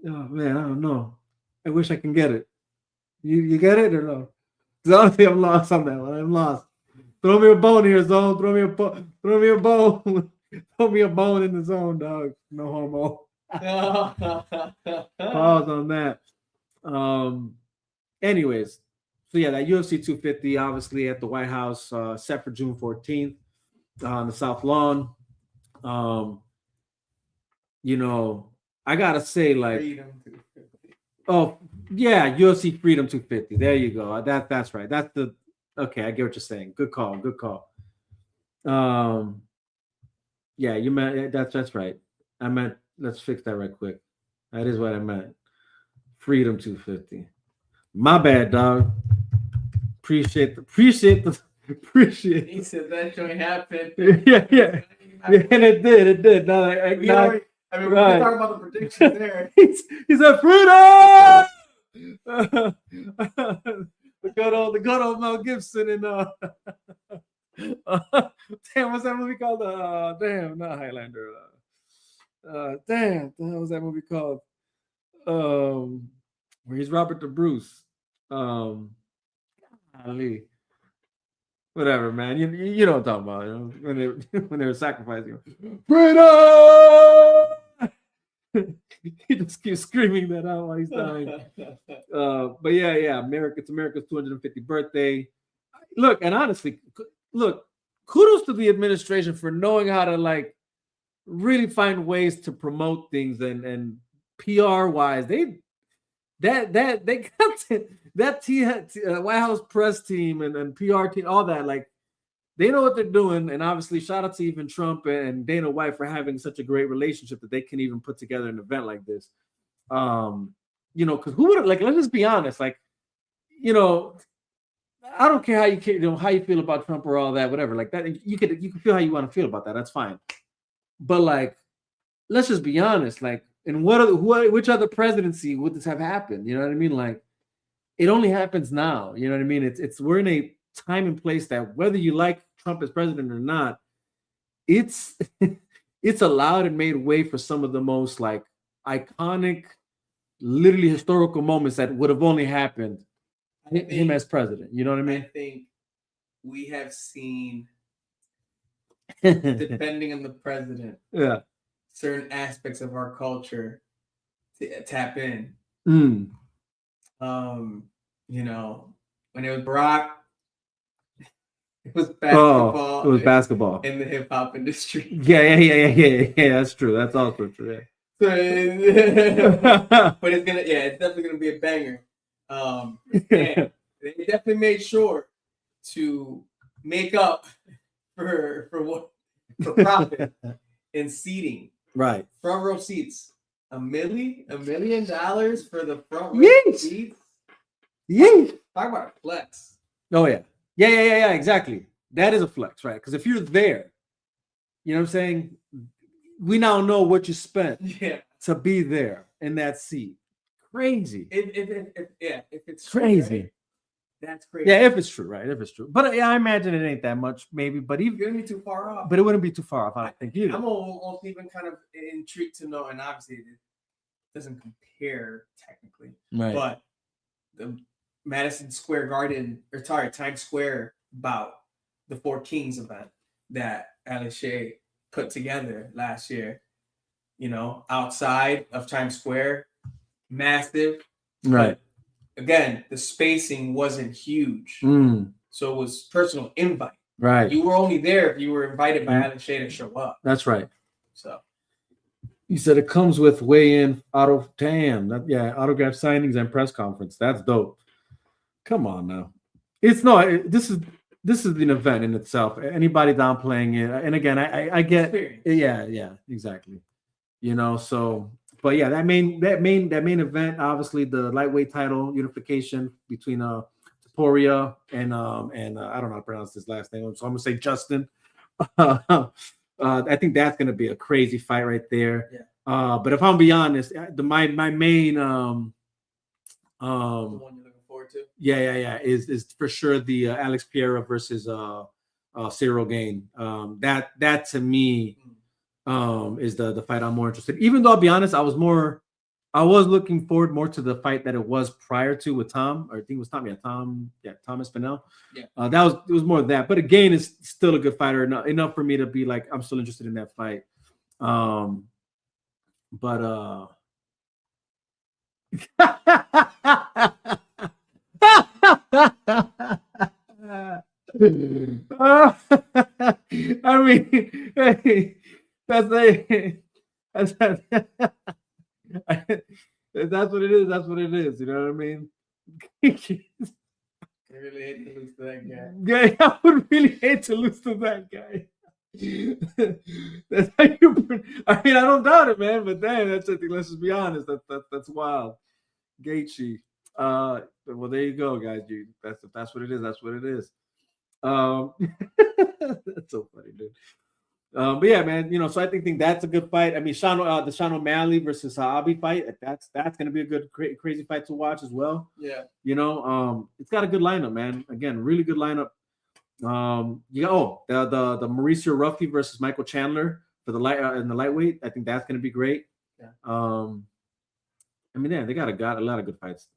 Oh man, I don't know. I wish I can get it. You get it or no? Because honestly, I'm lost on that one. I'm lost. Throw me a bone here, zone. Throw me a bone. Throw me a bone in the zone, dog. No homo. Pause on that. Anyways, so yeah, that UFC 250 obviously at the White House, set for June 14th on the South Lawn. you know, I gotta say, like, Freedom 250. oh yeah, UFC Freedom 250. There you go. That's right. That's the okay. I get what you're saying. Good call. Good call. Um, yeah, you meant that's right. I meant let's fix that right quick. That is what I meant. Freedom 250. My bad, dog. Appreciate He said that joint happened. yeah, yeah. Yeah, and it did. Now, We already, I mean, we right. can talk about the predictions there. He said freedom. The good old Mel Gibson and damn, what's that movie called? Damn, not Highlander. Damn, the hell was that movie called? Where he's Robert the Bruce. Ali. Whatever, man. You know what I'm talking about. You know, when they were sacrificing him. Freedom! He just keeps screaming that out while he's dying. But yeah, it's America's 250th birthday. Look, and honestly, look, kudos to the administration for knowing how to like really find ways to promote things and PR wise. They got that White House press team and PR team, all that, like they know what they're doing. And obviously, shout out to even Trump and Dana White for having such a great relationship that they can even put together an event like this. You know, because who would like? Let's just be honest. Like, you know, I don't care how you feel about Trump or all that, whatever. Like that, you can feel how you want to feel about that. That's fine. But like, let's just be honest. Like, and which other presidency would this have happened? You know what I mean? Like, it only happens now. You know what I mean? We're in a time and place that whether you like Trump as president or not, it's it's allowed and made way for some of the most like iconic, literally historical moments that would have only happened him as president. You know what I mean? I think we have seen, depending on the president, Yeah. certain aspects of our culture to tap in. You know, when it was Barack, it was basketball. Oh, it was basketball in the hip hop industry. Yeah. That's true. That's also true. Yeah. But it's definitely gonna be a banger. They definitely made sure to make up for profit in seating. Right. Front row seats. $1 million for the front row seats. Yeah. Talk about a flex. Oh yeah. Yeah. Exactly. That is a flex, right? Because if you're there, you know what I'm saying? We now know what you spent to be there in that seat. Crazy. If it's crazy. True, right? That's crazy. Yeah, if it's true, right? If it's true. But I imagine it ain't that much, maybe. But even it wouldn't be too far off. But it wouldn't be too far off, I think either. I'm almost even kind of intrigued to know, and obviously it doesn't compare technically. Right. But the Times Square bout, the Four Kings event that Alex Shea put together last year, you know, outside of Times Square, massive. Right. But again, the spacing wasn't huge. So it was personal invite. Right. You were only there if you were invited by Alex Shea to show up. That's right. So you said it comes with weigh-in autograph signings and press conference. That's dope. Come on now. This is an event in itself. Anybody downplaying it, and again, I get yeah, exactly. You know, so but yeah, that main event, obviously the lightweight title unification between Taporia and I don't know how to pronounce his last name, so I'm gonna say Justin. I think that's gonna be a crazy fight right there. Yeah. But if I'm be honest, my main the one you're looking forward to? Yeah, is for sure the Alex Pereira versus Cyril Gain. That to me is the fight I'm more interested in. Even though I'll be honest, I was looking forward more to the fight that it was prior to with Tom, or I think it was Tom Espinel. Yeah. It was more of that. But again, is still a good fighter enough for me to be like, I'm still interested in that fight. I mean, hey, That's what it is. That's what it is. You know what I mean? I really hate to lose to that guy. Yeah, I would really hate to lose to that guy. That's how you. I mean, I don't doubt it, man. But damn, that's it. Let's just be honest. That's wild. Gaethje. Well, there you go, guys. That's what it is. That's what it is. That's so funny, dude. But yeah, man. So I think that's a good fight. I mean, the Sean O'Malley versus Abi fight. That's gonna be a good crazy fight to watch as well. Yeah. It's got a good lineup, man. Again, really good lineup. The Mauricio Ruffy versus Michael Chandler for the in the lightweight. I think that's gonna be great. Yeah. I mean, yeah, they got a lot of good fights.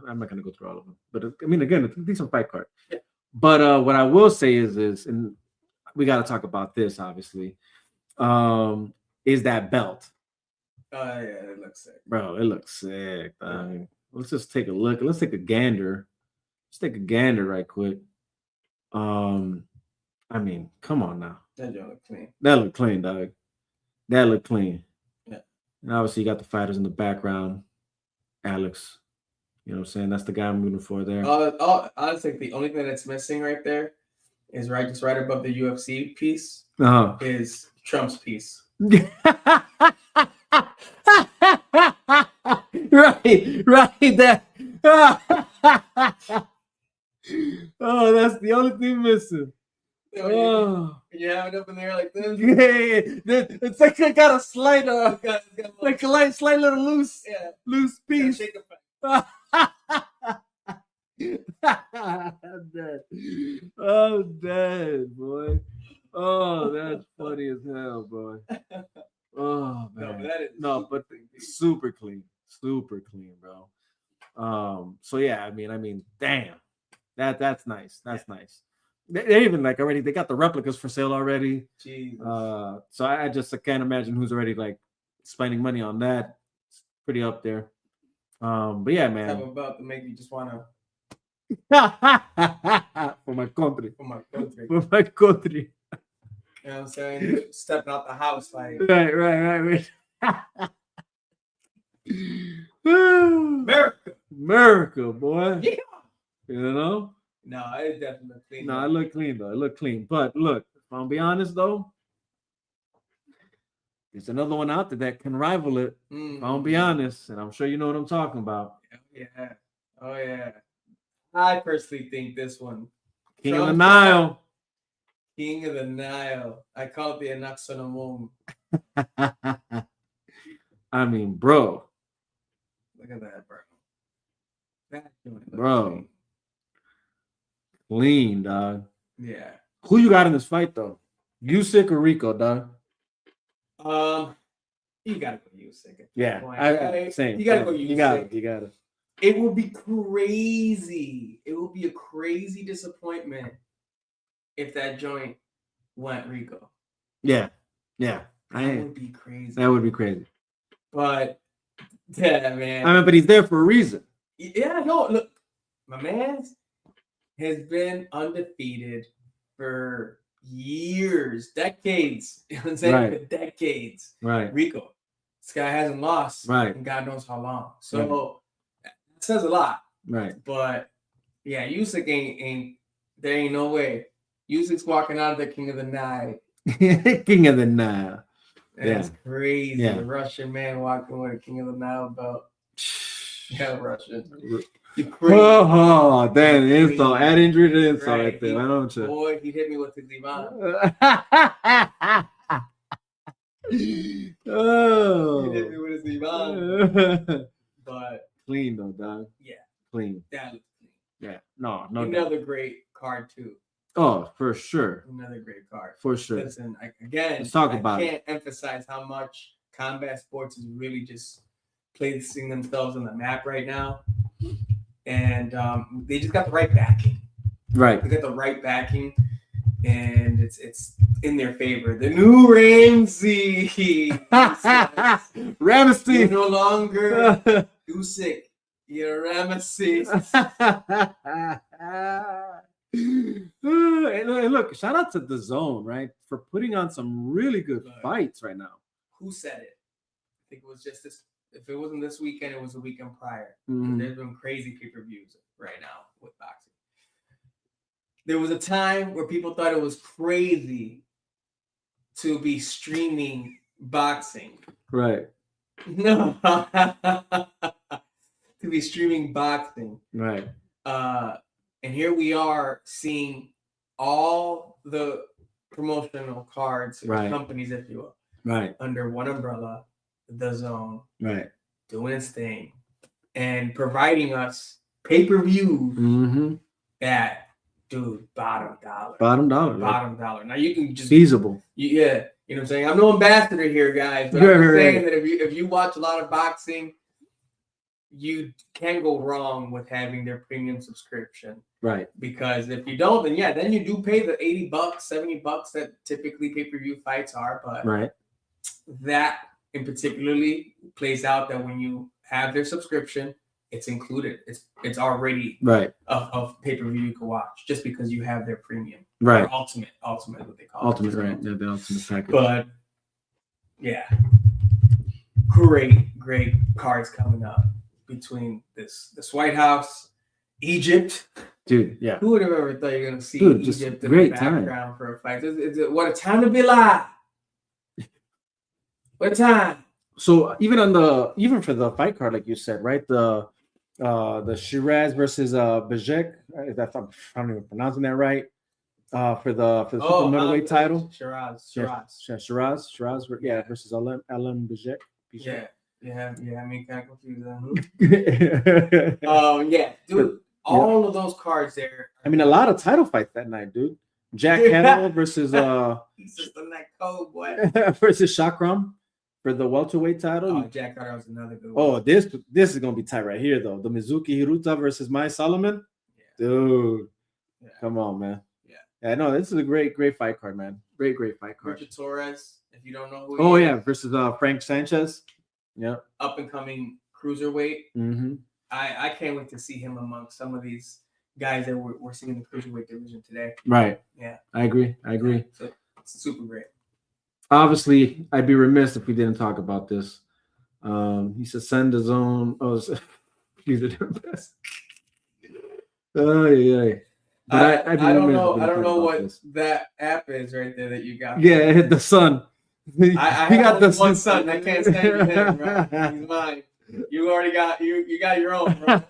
I'm not gonna go through all of them, but I mean, again, it's a decent fight card. Yeah. But what I will say is, and we got to talk about this, obviously, is that belt. Oh yeah, it looks sick, bro. It looks sick. Let's just take a look. Let's take a gander. Let's take a gander right quick. I mean, come on now. That don't look clean. That look clean, dog. That look clean. Yeah. And obviously, you got the fighters in the background. Alex, you know what I'm saying? That's the guy I'm rooting for there. Honestly, the only thing that's missing right there is just right above the UFC piece is Trump's piece. right there. Oh, that's the only thing missing. You have it up in there like this. Yeah. It's like I got a slight, like a slight little loose piece. I'm dead. I'm dead, boy. Oh, that's funny as hell, boy. Oh man, but super clean, bro. So yeah, I mean, damn, that's nice. That's nice. They even they got the replicas for sale already. Jesus. So I can't imagine who's already spending money on that. It's pretty up there. But yeah, man. I'm about to make you just wanna. For my country. For my country. For my country. You know what I'm saying? Stepping out the house like. Right. America, boy. Yeah. You know? No, it definitely look clean. No, it looked clean though. It looked clean. But look, if I'm be honest though, there's another one out there that can rival it. Mm-hmm. If I'm be honest, and I'm sure you know what I'm talking about. Yeah. Oh yeah. I personally think this one. King of the Nile. King of the Nile. I call it the Anaxonomum. I mean, bro. Look at that, bro. Bro. Clean, dog. Yeah. Who you got in this fight, though? Usyk or Rico, dog? You gotta go Usyk. Yeah, same. You gotta go Usyk. You got it. It will be crazy. It will be a crazy disappointment if that joint went Rico. Yeah. That would be crazy. That would be crazy. But yeah, man. I mean, but he's there for a reason. Yeah, no, look, my man has been undefeated for years, decades. You know what I'm saying? Right. For decades. Right. Rico. This guy hasn't lost in God knows how long. So that says a lot. Right. But yeah, Usyk ain't there ain't no way. Usyk's walking out of the King of the Nile. King of the Nile. That's crazy. Yeah. The Russian man walking with a King of the Nile belt. Yeah, Russian. You're crazy. Oh, damn, insult. Add injury to insult right there. Why don't you? Boy, he hit me with his divan. Oh. He hit me with his divan. But clean though, dog. Yeah. Clean. That was clean. Yeah. No. Another great card too. Oh, for sure. Another great card. For sure. Listen, I can't emphasize how much combat sports is really just placing themselves on the map right now. And they just got the right backing. Right. They got the right backing, and it's in their favor. The new Ramsey. Ramsey. You're no longer Usyk. You're Ramsey. Hey, look, shout out to the Zone, right, for putting on some really good fights right now. Who said it? think it was just this. If it wasn't this weekend, it was the weekend prior. Mhm. There's been crazy pay-per-views right now with boxing. There was a time where people thought it was crazy to be streaming boxing. Right. No, to be streaming boxing. Right. And here we are seeing all the promotional cards, Right. companies, if you will, Right. under one umbrella, the Zone, Right. doing its thing, and providing us pay-per-views Mm-hmm. at, dude, bottom dollar. Bottom dollar. Right. Bottom dollar. Now you can just Feasible. yeah, you know what I'm saying? I'm no ambassador here, guys, but I'm saying that if you watch a lot of boxing, you can go wrong with having their premium subscription. Right. Because if you don't, then you do pay the $80, $70 that typically pay-per-view fights are, but right. that in particularly plays out that when you have their subscription, it's included. It's already right of pay-per-view you can watch just because you have their premium. Right. Or ultimate what they call ultimate, it. right. Yeah, the ultimate package. But yeah. Great cards coming up between this White House, Egypt. Dude, yeah. Who would have ever thought you're gonna see Egypt in the background for a fight? What a time to be alive. What a time. So even for the fight card, like you said, right? The Shiraz versus Bajek, if I'm not even pronouncing that right. For the super middleweight title. Shiraz. Yeah, versus Alan Bajek. Yeah. I mean, kind of confused. Yeah, dude. All of those cards there. I mean, a lot of title fights that night, dude. Jack Kettle versus He's just on that code, boy. versus Shakram for the welterweight title. Oh, Jack Carter was another good one. Oh, this is gonna be tight right here, though. The Mizuki Hiruta versus Mai Solomon. Yeah. Dude, come on, man. Yeah, no, this is a great fight card, man. Great fight card. Richard Torres, if you don't know who he is. Versus Frank Sanchez. Yeah. Up and coming cruiserweight. Mm-hmm. I can't wait to see him among some of these guys that we're seeing in the cruiserweight division today. Right. Yeah. I agree. So it's super great. Obviously, I'd be remiss if we didn't talk about this. He said send his own. Oh, he's the best. Oh yeah. But I don't know what that app is right there that you got. Yeah, hit the sun. I got the one son. I can't stand him, bro. He's mine. You already got you got your own, bro.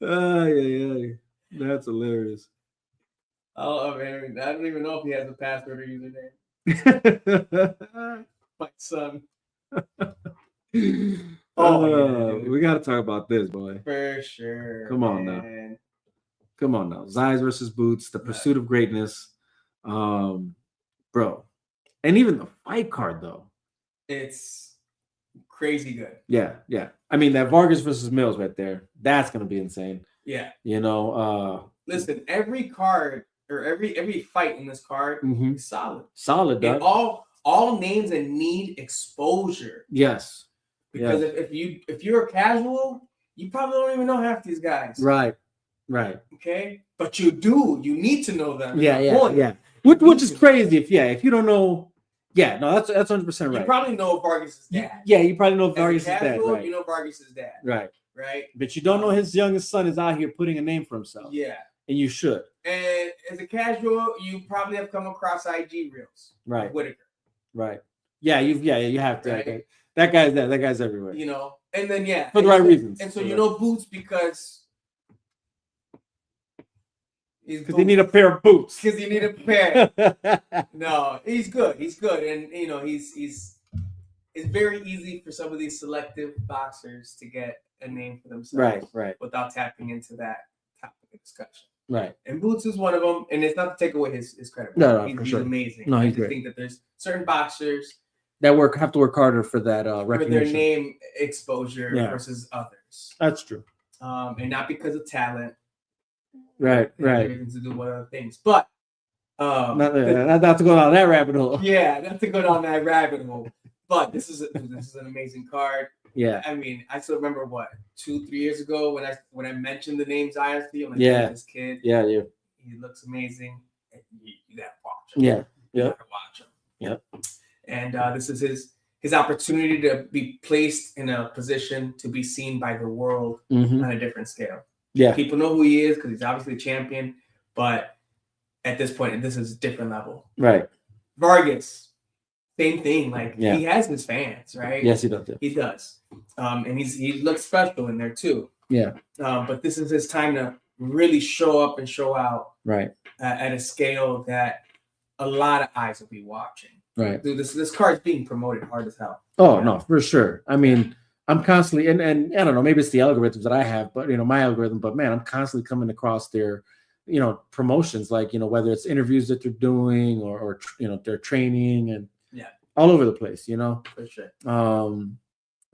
Yeah. That's hilarious. Oh man, I don't even know if he has a password or username. My son. We got to talk about this, boy. For sure. Come on now. Zayas versus Boots, the pursuit of greatness, bro, and even the fight card though. It's crazy good. Yeah. I mean that Vargas versus Mills right there. That's gonna be insane. Yeah. You know. Listen, every card or every fight in this card is solid. Solid, and all names that need exposure. Yes. Because if you're a casual, you probably don't even know half these guys. Right. Okay. But you do. You need to know them. Yeah. Which is crazy if you don't know. Yeah, no, that's 100% right. You probably know Vargas' dad. Yeah, you probably know Vargas' dad. Right. You know Vargas' dad. Right. But you don't know his youngest son is out here putting a name for himself. Yeah. And you should. And as a casual, you probably have come across IG reels. Right. Whitaker. Right. Yeah, you have to. Right? That guy's everywhere. You know, and then for the right reasons. And so you know Boots because they need a pair of boots. Because you need a pair. No, he's good. He's good, and you know it's very easy for some of these selective boxers to get a name for themselves, right, without tapping into that topic of discussion. Right. And Boots is one of them, and it's not to take away his credit. No, he's, for he's sure. Amazing. No, he's I great. think that there's certain boxers that have to work harder for that recognition. For their name exposure versus others. That's true. And not because of talent. Right. Everything to do with other things, but not to go down that rabbit hole. Yeah, not to go down that rabbit hole. But this is an amazing card. Yeah. I mean, I still remember 2-3 years ago when I mentioned the name Zion to you. I'm like, this kid. Yeah. He looks amazing. You gotta watch him. Yeah. You gotta watch him. Yep. And this is his opportunity to be placed in a position to be seen by the world Mhm. on a different scale. Yeah. People know who he is because he's obviously a champion, but at this point, this is a different level. Right. Vargas, same thing. Like Yeah. he has his fans, right? Yes, he does. Yeah. He does. And he looks special in there too. Yeah. But this is his time to really show up and show out Right. at a scale that a lot of eyes will be watching. Right. Dude, this card's being promoted hard as hell. Oh, no, for sure. I mean, I'm constantly, and I don't know, maybe it's the algorithms that I have, but, my algorithm, but man, I'm constantly coming across their, promotions, like, whether it's interviews that they're doing or their training and all over the place, For sure.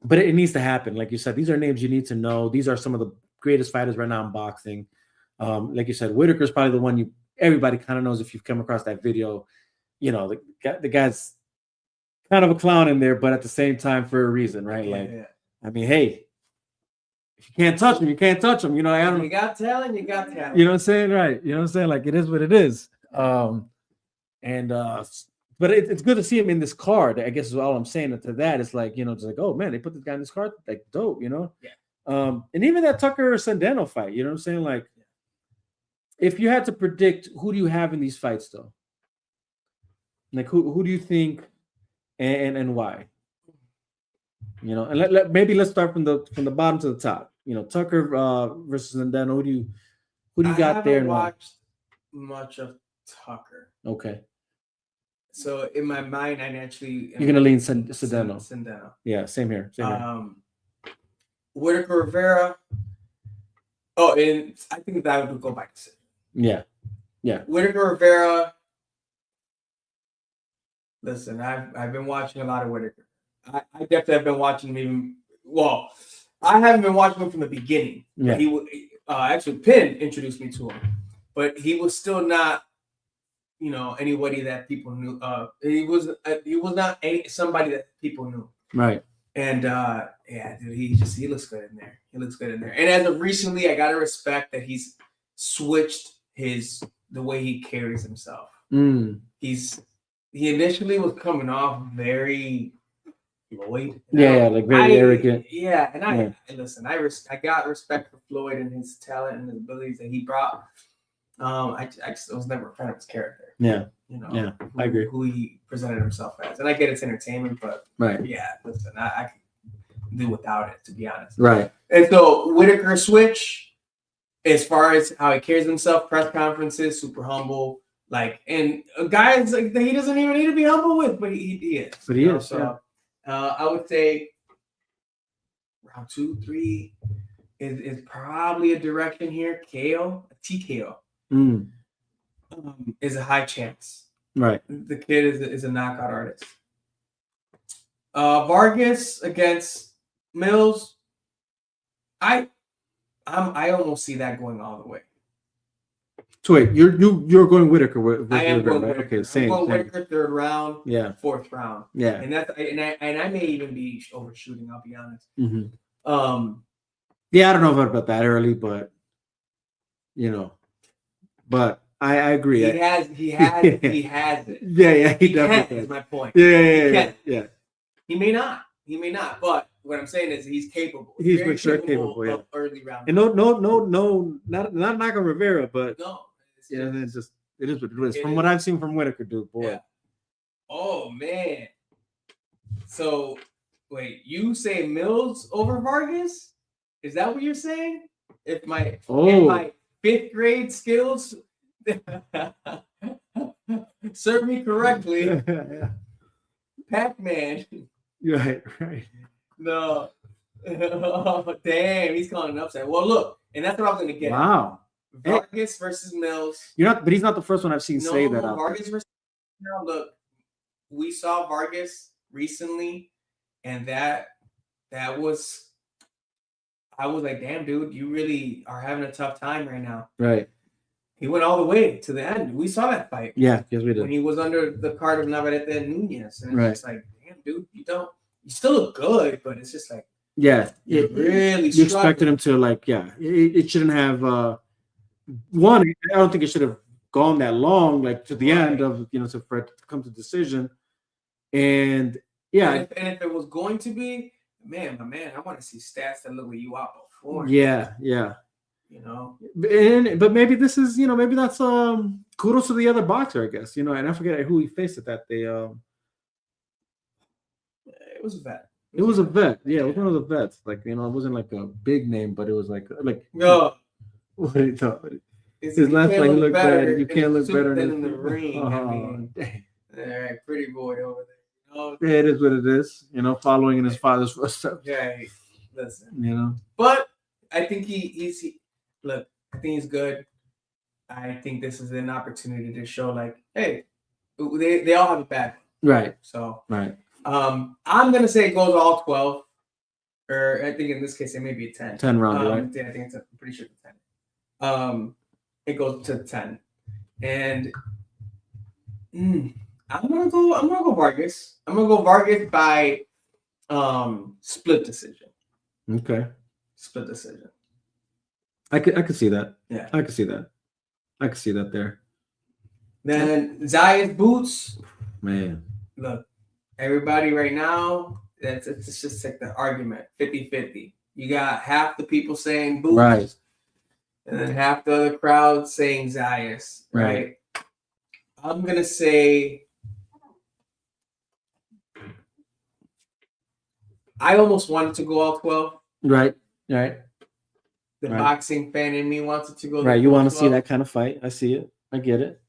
But it needs to happen. Like you said, these are names you need to know. These are some of the greatest fighters right now in boxing. Like you said, Whitaker's probably the one everybody kind of knows if you've come across that video. The guy's kind of a clown in there, but at the same time for a reason, right? I mean, hey, if you can't touch him, you can't touch him. I don't. You got talent, you got talent. You know what I'm saying, right? You know what I'm saying? Like it is what it is. But it's good to see him in this card. I guess is all I'm saying. And to that, it's like it's like, oh man, they put this guy in this card, like dope, Yeah. And even that Tucker Sandano fight, you know what I'm saying? Like, if you had to predict, who do you have in these fights, though? Like, who do you think, and why? And maybe let's start from the bottom to the top. Tucker versus Sandano. Who do you got there? I haven't watched much of Tucker. Okay. So in my mind, I naturally you're gonna lean Sandano. Sandano. Yeah, same here. Whitaker Rivera. Oh, and I think that would go back to Yeah. Whitaker Rivera. Listen, I've been watching a lot of Whitaker. I definitely have been watching him even. Well, I haven't been watching him from the beginning. Yeah. He actually Penn introduced me to him, but he was still not. Anybody that people knew. He was not somebody that people knew. Right. And dude, he looks good in there. He looks good in there. And as of recently, I gotta respect that he's switched the way he carries himself. He initially was coming off very Floyd. Like very arrogant. Yeah, and listen, I got respect for Floyd and his talent and his abilities that he brought. I just was never a fan of his character. Yeah. I agree. Who he presented himself as. And I get it's entertainment, but listen, I can do without it, to be honest. Right. And so Whitaker switch, as far as how he carries himself, press conferences, super humble. And guys like he doesn't even need to be humble with, but he is. But he is. So I would say round 2, 3 is probably a direction here. KO, a TKO. Is a high chance. Right. The kid is a knockout artist. Vargas against Mills. I almost see that going all the way. So wait, you're going Whitaker with I am going right? Whitaker. Okay, same. I'm going Whitaker third round. Yeah. Fourth round. Yeah. And I may even be overshooting. I'll be honest. Yeah, I don't know about that early, but but I agree. He has it. Yeah, he definitely is my point. Yeah. He may not, but what I'm saying is he's capable. He's for sure capable, of early round. And no, not knock on Rivera, but it's just it is what it is. From what I've seen from Whitaker, dude, boy. Yeah. Oh man. So wait, you say Mills over Vargas? Is that what you're saying? If my 5th grade skills serve me correctly, Pac-Man. Right. No. Oh, damn, he's calling an upset. Well, look, and that's what I was going to get. Wow. Vargas versus Mills. But he's not the first one I've seen say that. Vargas versus Mills. Look, we saw Vargas recently, and that was. I was like, damn, dude, you really are having a tough time right now. Right. He went all the way to the end. We saw that fight. Yeah, yes, we did. When he was under the card of Navarrete and Nunez. And it's just like, damn, dude, you still look good, but it's just like, yeah, really you expected him to it shouldn't have I don't think it should have gone that long, to the end of for it to come to decision. And Yeah. And if it was going to be, man, I want to see stats that look like you out before. Yeah. Yeah. You know. But maybe this is, maybe that's kudos to the other boxer, I guess. And I forget who he faced at that day. It was a vet. It was a vet. Yeah, it was one of the vets. Like, it wasn't like a big name, but it was like No. what did he thought? His last fight, he looked better bad. You can't look better than in the ring. I mean, dang. all right, pretty boy over there. Yeah, it is what it is. Following in his father's footsteps. Yeah, listen. But I think he's look. I think he's good. I think this is an opportunity to show, like, hey, they all have a bad one. Right. So right. I'm gonna say it goes all 12, or I think in this case it may be a 10. 10 round, right? I think I'm pretty sure it's 10. It goes to 10, and I'm gonna go Vargas. I'm gonna go Vargas by split decision. Okay. Split decision. I could see that. Yeah. I could see that. I could see that there. Then Zayas Boots. Man. Look, everybody right now, it's just like the argument, 50-50. You got half the people saying Boots. Right. And then half the other crowd saying Zayas. Right. I'm gonna say I almost wanted to go all 12. Right. The boxing fan in me wants it to go. Right. You want to see that kind of fight. I see it. I get it.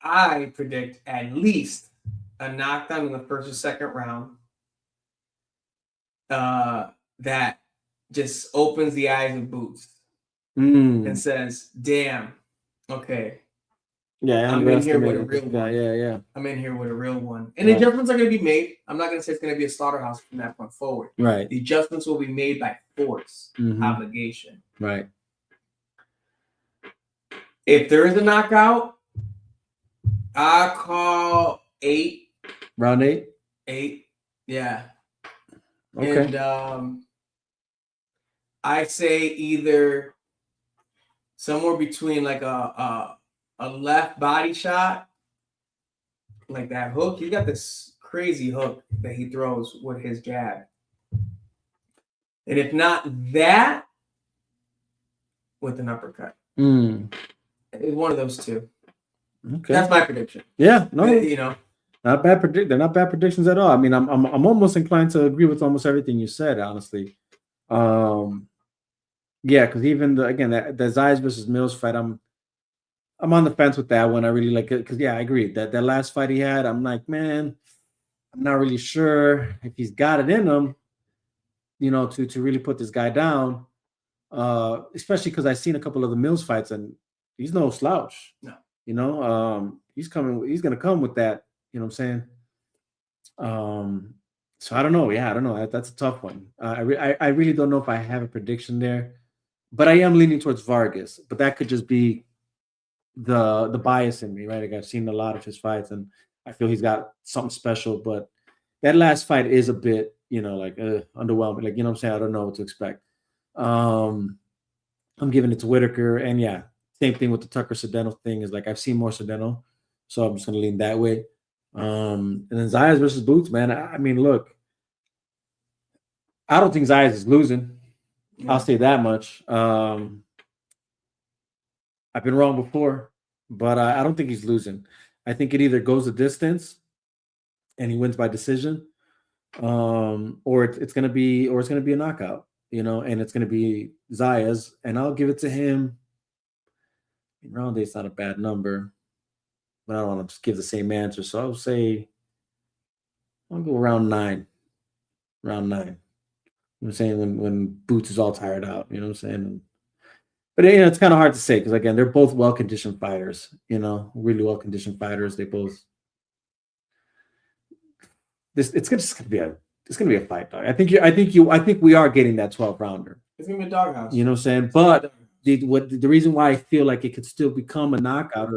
I predict at least a knockdown in the first or second round. That just opens the eyes of Boots and says, "Damn, okay, yeah, I'm in here with a real one. Yeah. I'm in here with a real one." And the adjustments are going to be made. I'm not going to say it's going to be a slaughterhouse from that point forward. Right. The adjustments will be made by force, obligation. Right. If there is a knockout, I call 8. Round 8. 8. Yeah. Okay. And I say either somewhere between like a left body shot, like that hook. He's got this crazy hook that he throws with his jab. And if not that, with an uppercut. It's one of those two. Okay. That's my prediction. Yeah. No. Not bad They're not bad predictions at all. I mean, I'm almost inclined to agree with almost everything you said, honestly. Yeah, because even the Zayas versus Mills fight, I'm on the fence with that one. I really like it because I agree that last fight he had, I'm like, man, I'm not really sure if he's got it in him, to really put this guy down. Especially because I've seen a couple of the Mills fights and he's no slouch. No. He's gonna come with that. You know what I'm saying? So I don't know. Yeah, I don't know. That's a tough one. I really don't know if I have a prediction there, but I am leaning towards Vargas. But that could just be the bias in me, right? Like I've seen a lot of his fights, and I feel he's got something special. But that last fight is a bit, underwhelming. Like, you know what I'm saying? I don't know what to expect. I'm giving it to Whitaker, and same thing with the Tucker Cedeno thing. Is like I've seen more Cedeno, so I'm just gonna lean that way. And then Zayas versus Boots, man. I mean, look, I don't think Zayas is losing. I'll say that much. I've been wrong before, but I don't think he's losing. I think it either goes the distance and he wins by decision, or it's gonna be a knockout, and it's gonna be Zayas, and I'll give it to him. Round 8's not a bad number, but I don't want to just give the same answer. So I'll say I'll go round 9. Round 9. I'm saying when Boots is all tired out, you know what I'm saying? But it's kind of hard to say because again, they're both well-conditioned fighters, really well-conditioned fighters. They both it's gonna be a fight, dog. I think we are getting that 12 rounder. It's gonna be a doghouse. You know what I'm saying? But the reason why I feel like it could still become a knockout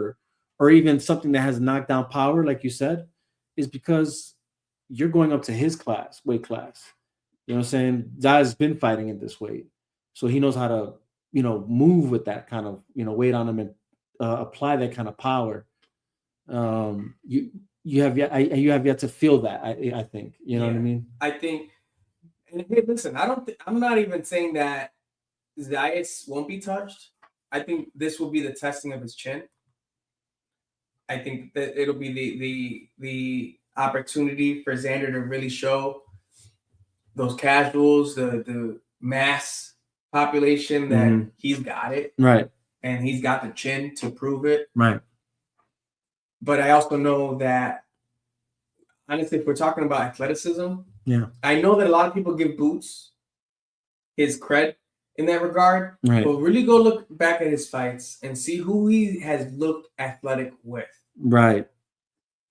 or even something that has knockdown power, like you said, is because you're going up to his weight class. You know what I'm saying? Zayas has been fighting in this weight, so he knows how to, move with that kind of, weight on him and apply that kind of power. You you have yet to feel that. I think you know what I mean. I think. And hey, listen, I'm not even saying that Zayas won't be touched. I think this will be the testing of his chin. I think that it'll be the opportunity for Xander to really show those casuals, the mass population that he's got it. Right. And he's got the chin to prove it. Right. But I also know that, honestly, if we're talking about athleticism, I know that a lot of people give Boots his cred in that regard. Right. But really go look back at his fights and see who he has looked athletic with. Right.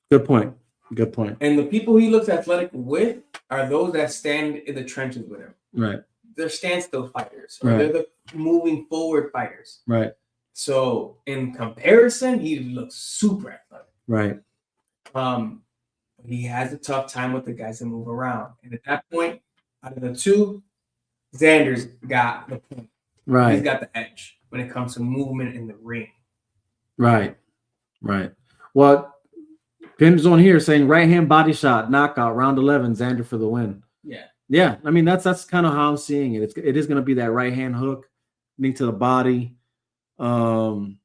Good point. Good point. And the people he looks athletic with are those that stand in the trenches with him. Right. They're standstill fighters, or they're the moving forward fighters. Right. So in comparison, he looks super athletic. Right. He has a tough time with the guys that move around. And at that point, out of the two, Xander's got the point. Right. He's got the edge when it comes to movement in the ring. Right. Right. Well, Pin Zone here saying right hand body shot, knockout, round 11, Xander for the win. Yeah. Yeah. I mean, that's kind of how I'm seeing it. It is going to be that right hand hook, link to the body. Gonna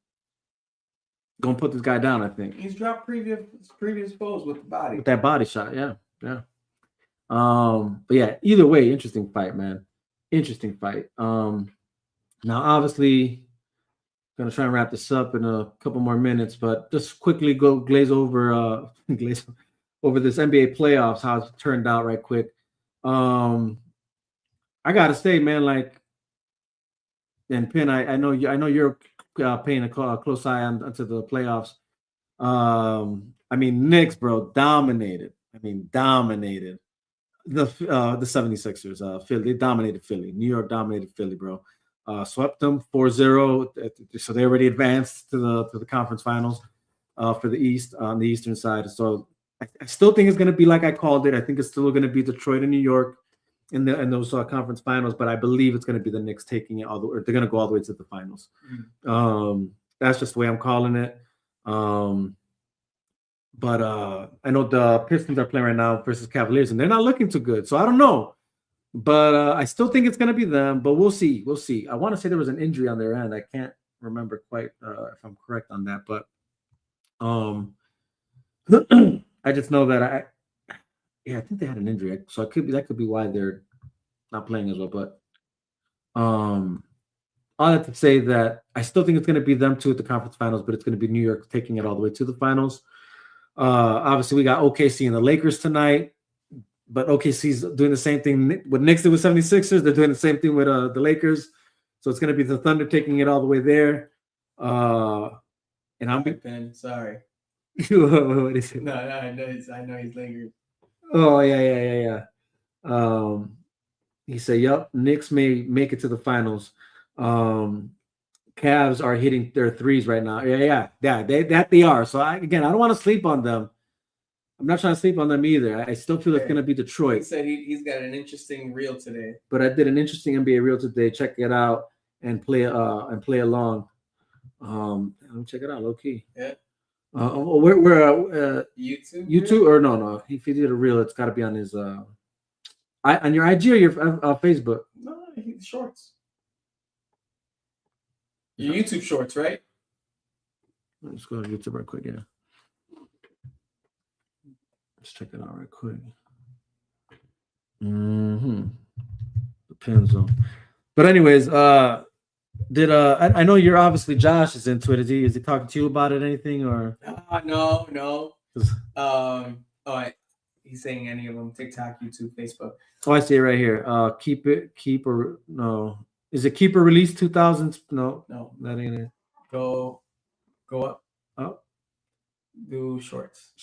put this guy down, I think. He's dropped previous foes with the body. With that body shot, yeah. But yeah, either way, interesting fight, man. Interesting fight. Now obviously gonna try and wrap this up in a couple more minutes, but just quickly glaze over this NBA playoffs, how it's turned out right quick. I gotta say, man, like, and Pin, I know you're paying a close eye onto the playoffs. I mean, Knicks, bro, dominated. Dominated the 76ers. Philly, they dominated Philly. New York dominated Philly, bro. Swept them 4-0. So they already advanced to the conference finals for the East on the Eastern side. So I still think it's going to be like I called it. I think it's still going to be Detroit and New York in those conference finals, but I believe it's going to be the Knicks taking it they're going to go all the way to the finals. That's just the way I'm calling it. But I know the Pistons are playing right now versus Cavaliers, and they're not looking too good. So I don't know, but I still think it's going to be them. But we'll see. We'll see. I want to say there was an injury on their end. I can't remember quite if I'm correct on that, but I just know that I think they had an injury, so that could be why they're not playing as well. But all that to say that I still think it's going to be them two at the conference finals, but it's going to be New York taking it all the way to the finals. Obviously, we got OKC and the Lakers tonight, but OKC's doing the same thing with Knicks did with 76ers. They're doing the same thing with the Lakers. So it's going to be the Thunder taking it all the way there. And I'm sorry. What is it? No, I know he's lingering. Oh, yeah. He said, yep, Knicks may make it to the finals. Cavs are hitting their threes right now. Yeah, they are. So I don't want to sleep on them. I'm not trying to sleep on them either. I still feel it's going to be Detroit. He said he's got an interesting reel today. But I did an interesting NBA reel today. Check it out and play along. Let me check it out, low key. Yeah. Where YouTube or no? If he did a reel, it's got to be on his on your IG or your Facebook. No, he's shorts. Your YouTube shorts, right? Let's go to YouTube real quick. Yeah. Let's check it out right quick. Depends on. But anyways, I know you're obviously Josh is into it. Is he talking to you about it? Anything or? No. He's saying any of them: TikTok, YouTube, Facebook. Oh, I see it right here. Keep or no? Is it keep or release 2000s? No, that ain't it. Go up. Up. Do shorts.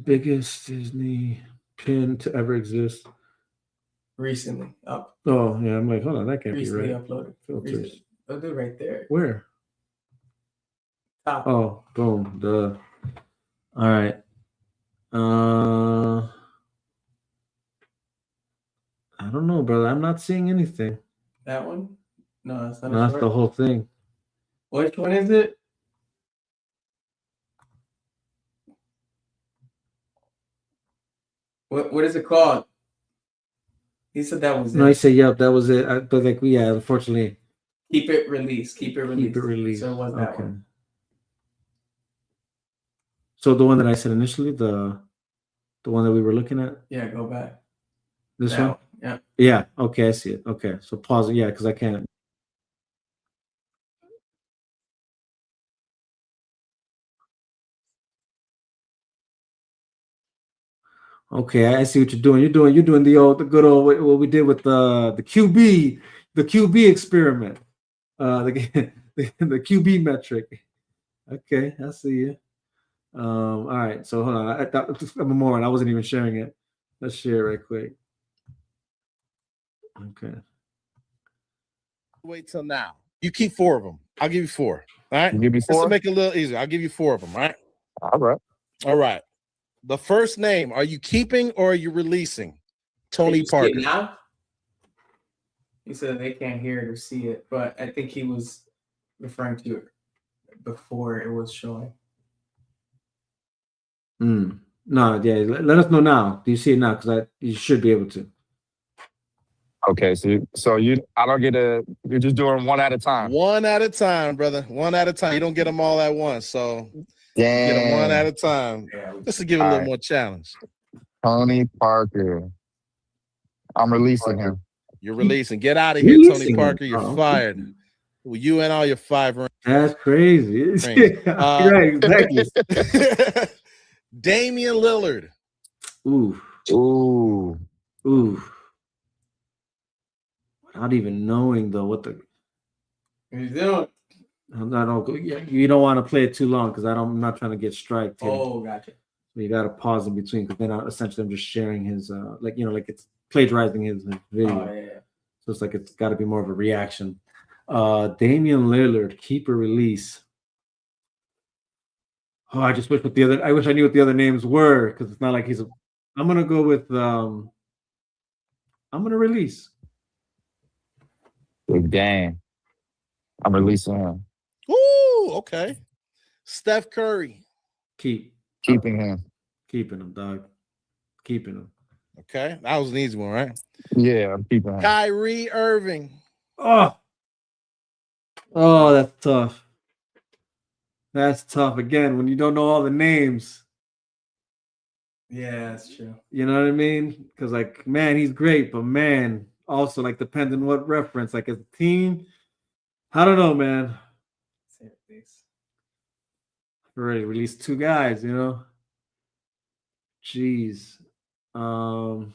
Biggest Disney pin to ever exist. Recently up. Oh yeah, I'm like, hold on, that can't recently be right. Uploaded. Filters. I'll do it right there. Where? Top. Oh, boom. Duh. All right. I don't know, brother. I'm not seeing anything. That one? No, that's not. No, that's the whole thing. Which one is it? What is it called? He said that was No, he it. said, "Yep, that was it." But like, yeah, unfortunately, Keep it released. Keep it released. keep it released. So it was that Okay. one. So the one that I said initially, the one that we were looking at, Yeah, go back. this That one. one. Yeah. Yeah. Okay, I see it. Okay, so pause it. Yeah, because I can't. Okay, I see what you're doing. You're doing the good old what we did with the QB experiment, the QB metric. Okay, I see you. All right, so hold on. I'm a moron. I wasn't even sharing it. Let's share it right quick. Okay. Wait till now. You keep 4 of them. I'll give you 4. All right. You give me Just to 4? make it a little easier, I'll give you 4 of them. All right. All right. All right. The first name, are you keeping or are you releasing? Tony Can you see Parker. it now? He said they can't hear it or see it, but I think he was referring to it before it was showing. No, yeah. Let us know now. Do you see it now? Because you should be able to. Okay, so I don't get you're just doing one at a time. One at a time, brother. One at a time. You don't get them all at once. So you get them one at a time. Just to give it a little more challenge. Tony Parker. I'm releasing him. You're releasing. Get out of here, Tony Parker. You're fired. Well, you and all your 5 rings. That's crazy. Right, exactly. Damian Lillard. Ooh. Without even knowing though what the He's doing. You don't want to play it too long because I'm not trying to get striked. Oh, gotcha. So you got to pause in between because then essentially I'm just sharing his like it's plagiarizing his video. Oh, yeah. So it's like it's got to be more of a reaction. Damian Lillard, keeper release. Oh, I just wish I wish I knew what the other names were because it's not like I'm gonna go with I'm gonna release. Big game. I'm releasing him. Ooh, okay. Steph Curry. Keeping him. Keeping him, dog. Keeping him. Okay. That was an easy one, right? Yeah, I'm keeping him. Kyrie Irving. Oh, that's tough. That's tough. Again, when you don't know all the names. Yeah, that's true. You know what I mean? Because, like, man, he's great, but man, also, like, depends on what reference. Like, as a team, I don't know, man. Already released 2 guys, you know? Jeez. Golly.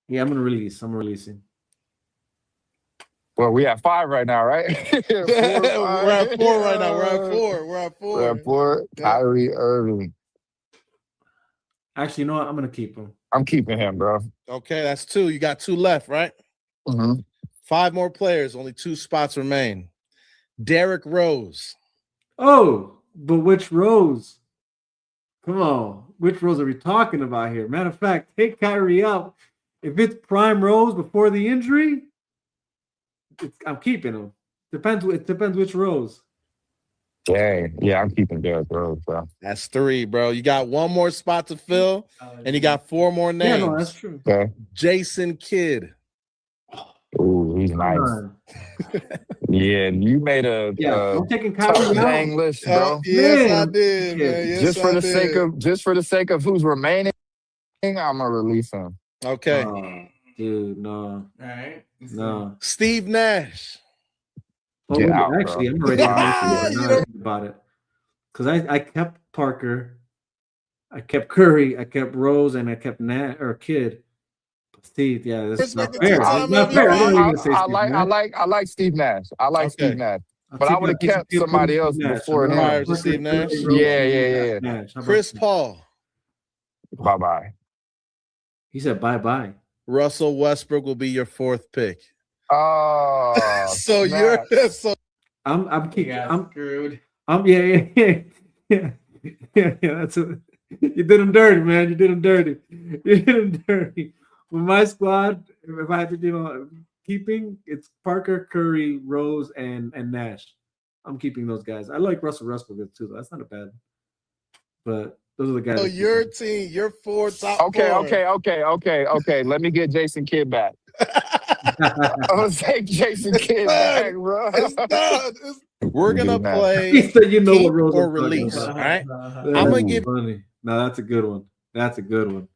Yeah, I'm releasing. Well, we at 5 right now, right? 4, We're at 4 right now. We're at 4. We're at 4. Yeah. Kyrie Irving. Actually, you know what? I'm gonna keep him. I'm keeping him, bro. Okay, that's 2. You got 2 left, right? Mm-hmm. 5 more players. Only 2 spots remain. Derrick Rose. Oh, but which Rose? Come on. Which Rose are we talking about here? Matter of fact, take Kyrie out. If it's prime Rose before the injury, I'm keeping him. It depends which Rose. Dang. Yeah, I'm keeping Derrick Rose, bro. That's 3, bro. You got 1 more spot to fill, and you got 4 more names. Yeah, no, that's true. Okay. Jason Kidd. Ooh, he's nice. Yeah, you made I'm taking Kyrie dang list, bro. Yes, I did, man. Yes, just for the sake of who's remaining, I'm gonna release him. Okay. Dude, no. All right. No. Steve Nash. Get out, actually, bro. I'm already about it. Because I kept Parker, I kept Curry, I kept Rose, and I kept Kidd. Steve, yeah, this is not fair. I like Steve Nash. I like Steve Nash. But I would have kept somebody else before him. Prior to Steve Nash? Yeah. Chris Paul. Bye-bye. He said bye-bye. Russell Westbrook will be your 4th pick. Oh. So snap. I'm screwed. Yeah. That's you did him dirty, man. You did him dirty. With my squad, if I had to, keeping, it's Parker, Curry, Rose, and Nash. I'm keeping those guys. I like Russell Westbrook too. That's not a bad. But those are the guys. So your team, your top Okay, four. okay. Let me get Jason Kidd back. I'm gonna take Jason Kidd back, bro. It's done. We're gonna Nah. play He said, "You know keep what Rose or is talking release." about." All right. That's I'm gonna give. funny. No, that's a good one. That's a good one.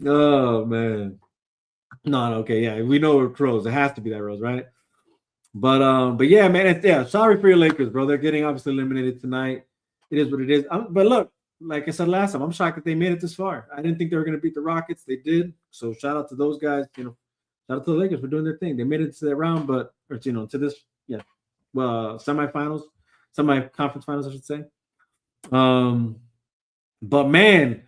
Oh man. No, okay, yeah, we know it's Rose. It has to be that Rose, right? But yeah, man, sorry for your Lakers, bro. They're getting obviously eliminated tonight. It is what it is. But look, like I said last time, I'm shocked that they made it this far. I didn't think they were going to beat the Rockets. They did. So shout out to those guys. You know, shout out to the Lakers for doing their thing. They made it to that round, to this, semi-conference finals, I should say. But man,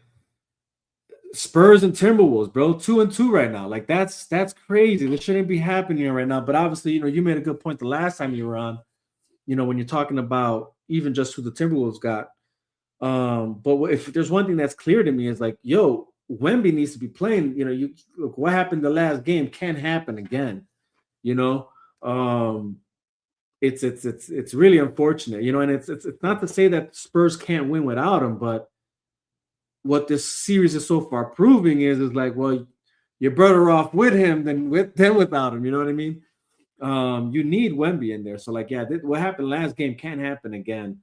Spurs and Timberwolves, bro, 2-2 right now. Like that's crazy. This shouldn't be happening right now. But obviously, you made a good point the last time you were on. When you're talking about even just who the Timberwolves got. But if there's one thing that's clear to me is like, yo, Wemby needs to be playing. You look what happened the last game can't happen again. It's really unfortunate. And it's not to say that Spurs can't win without him, but what this series is so far proving is like, well, you're better off with him than without him. You know what I mean? You need Wemby in there. So like, yeah, what happened last game can't happen again.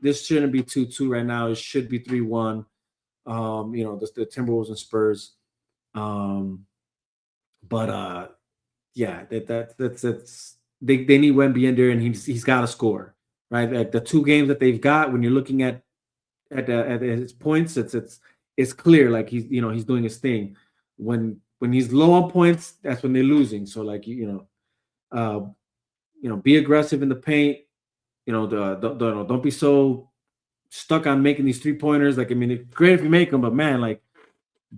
This shouldn't be 2-2 right now. It should be 3-1. The Timberwolves and Spurs. Yeah, that's they need Wemby in there, and he's got to score, right? Like the two games that they've got, when you're looking at his points, it's clear like he's doing his thing. When he's low on points, that's when they're losing. So like be aggressive in the paint. Don't be so stuck on making these 3-pointers. Like, I mean, it's great if you make them, but man, like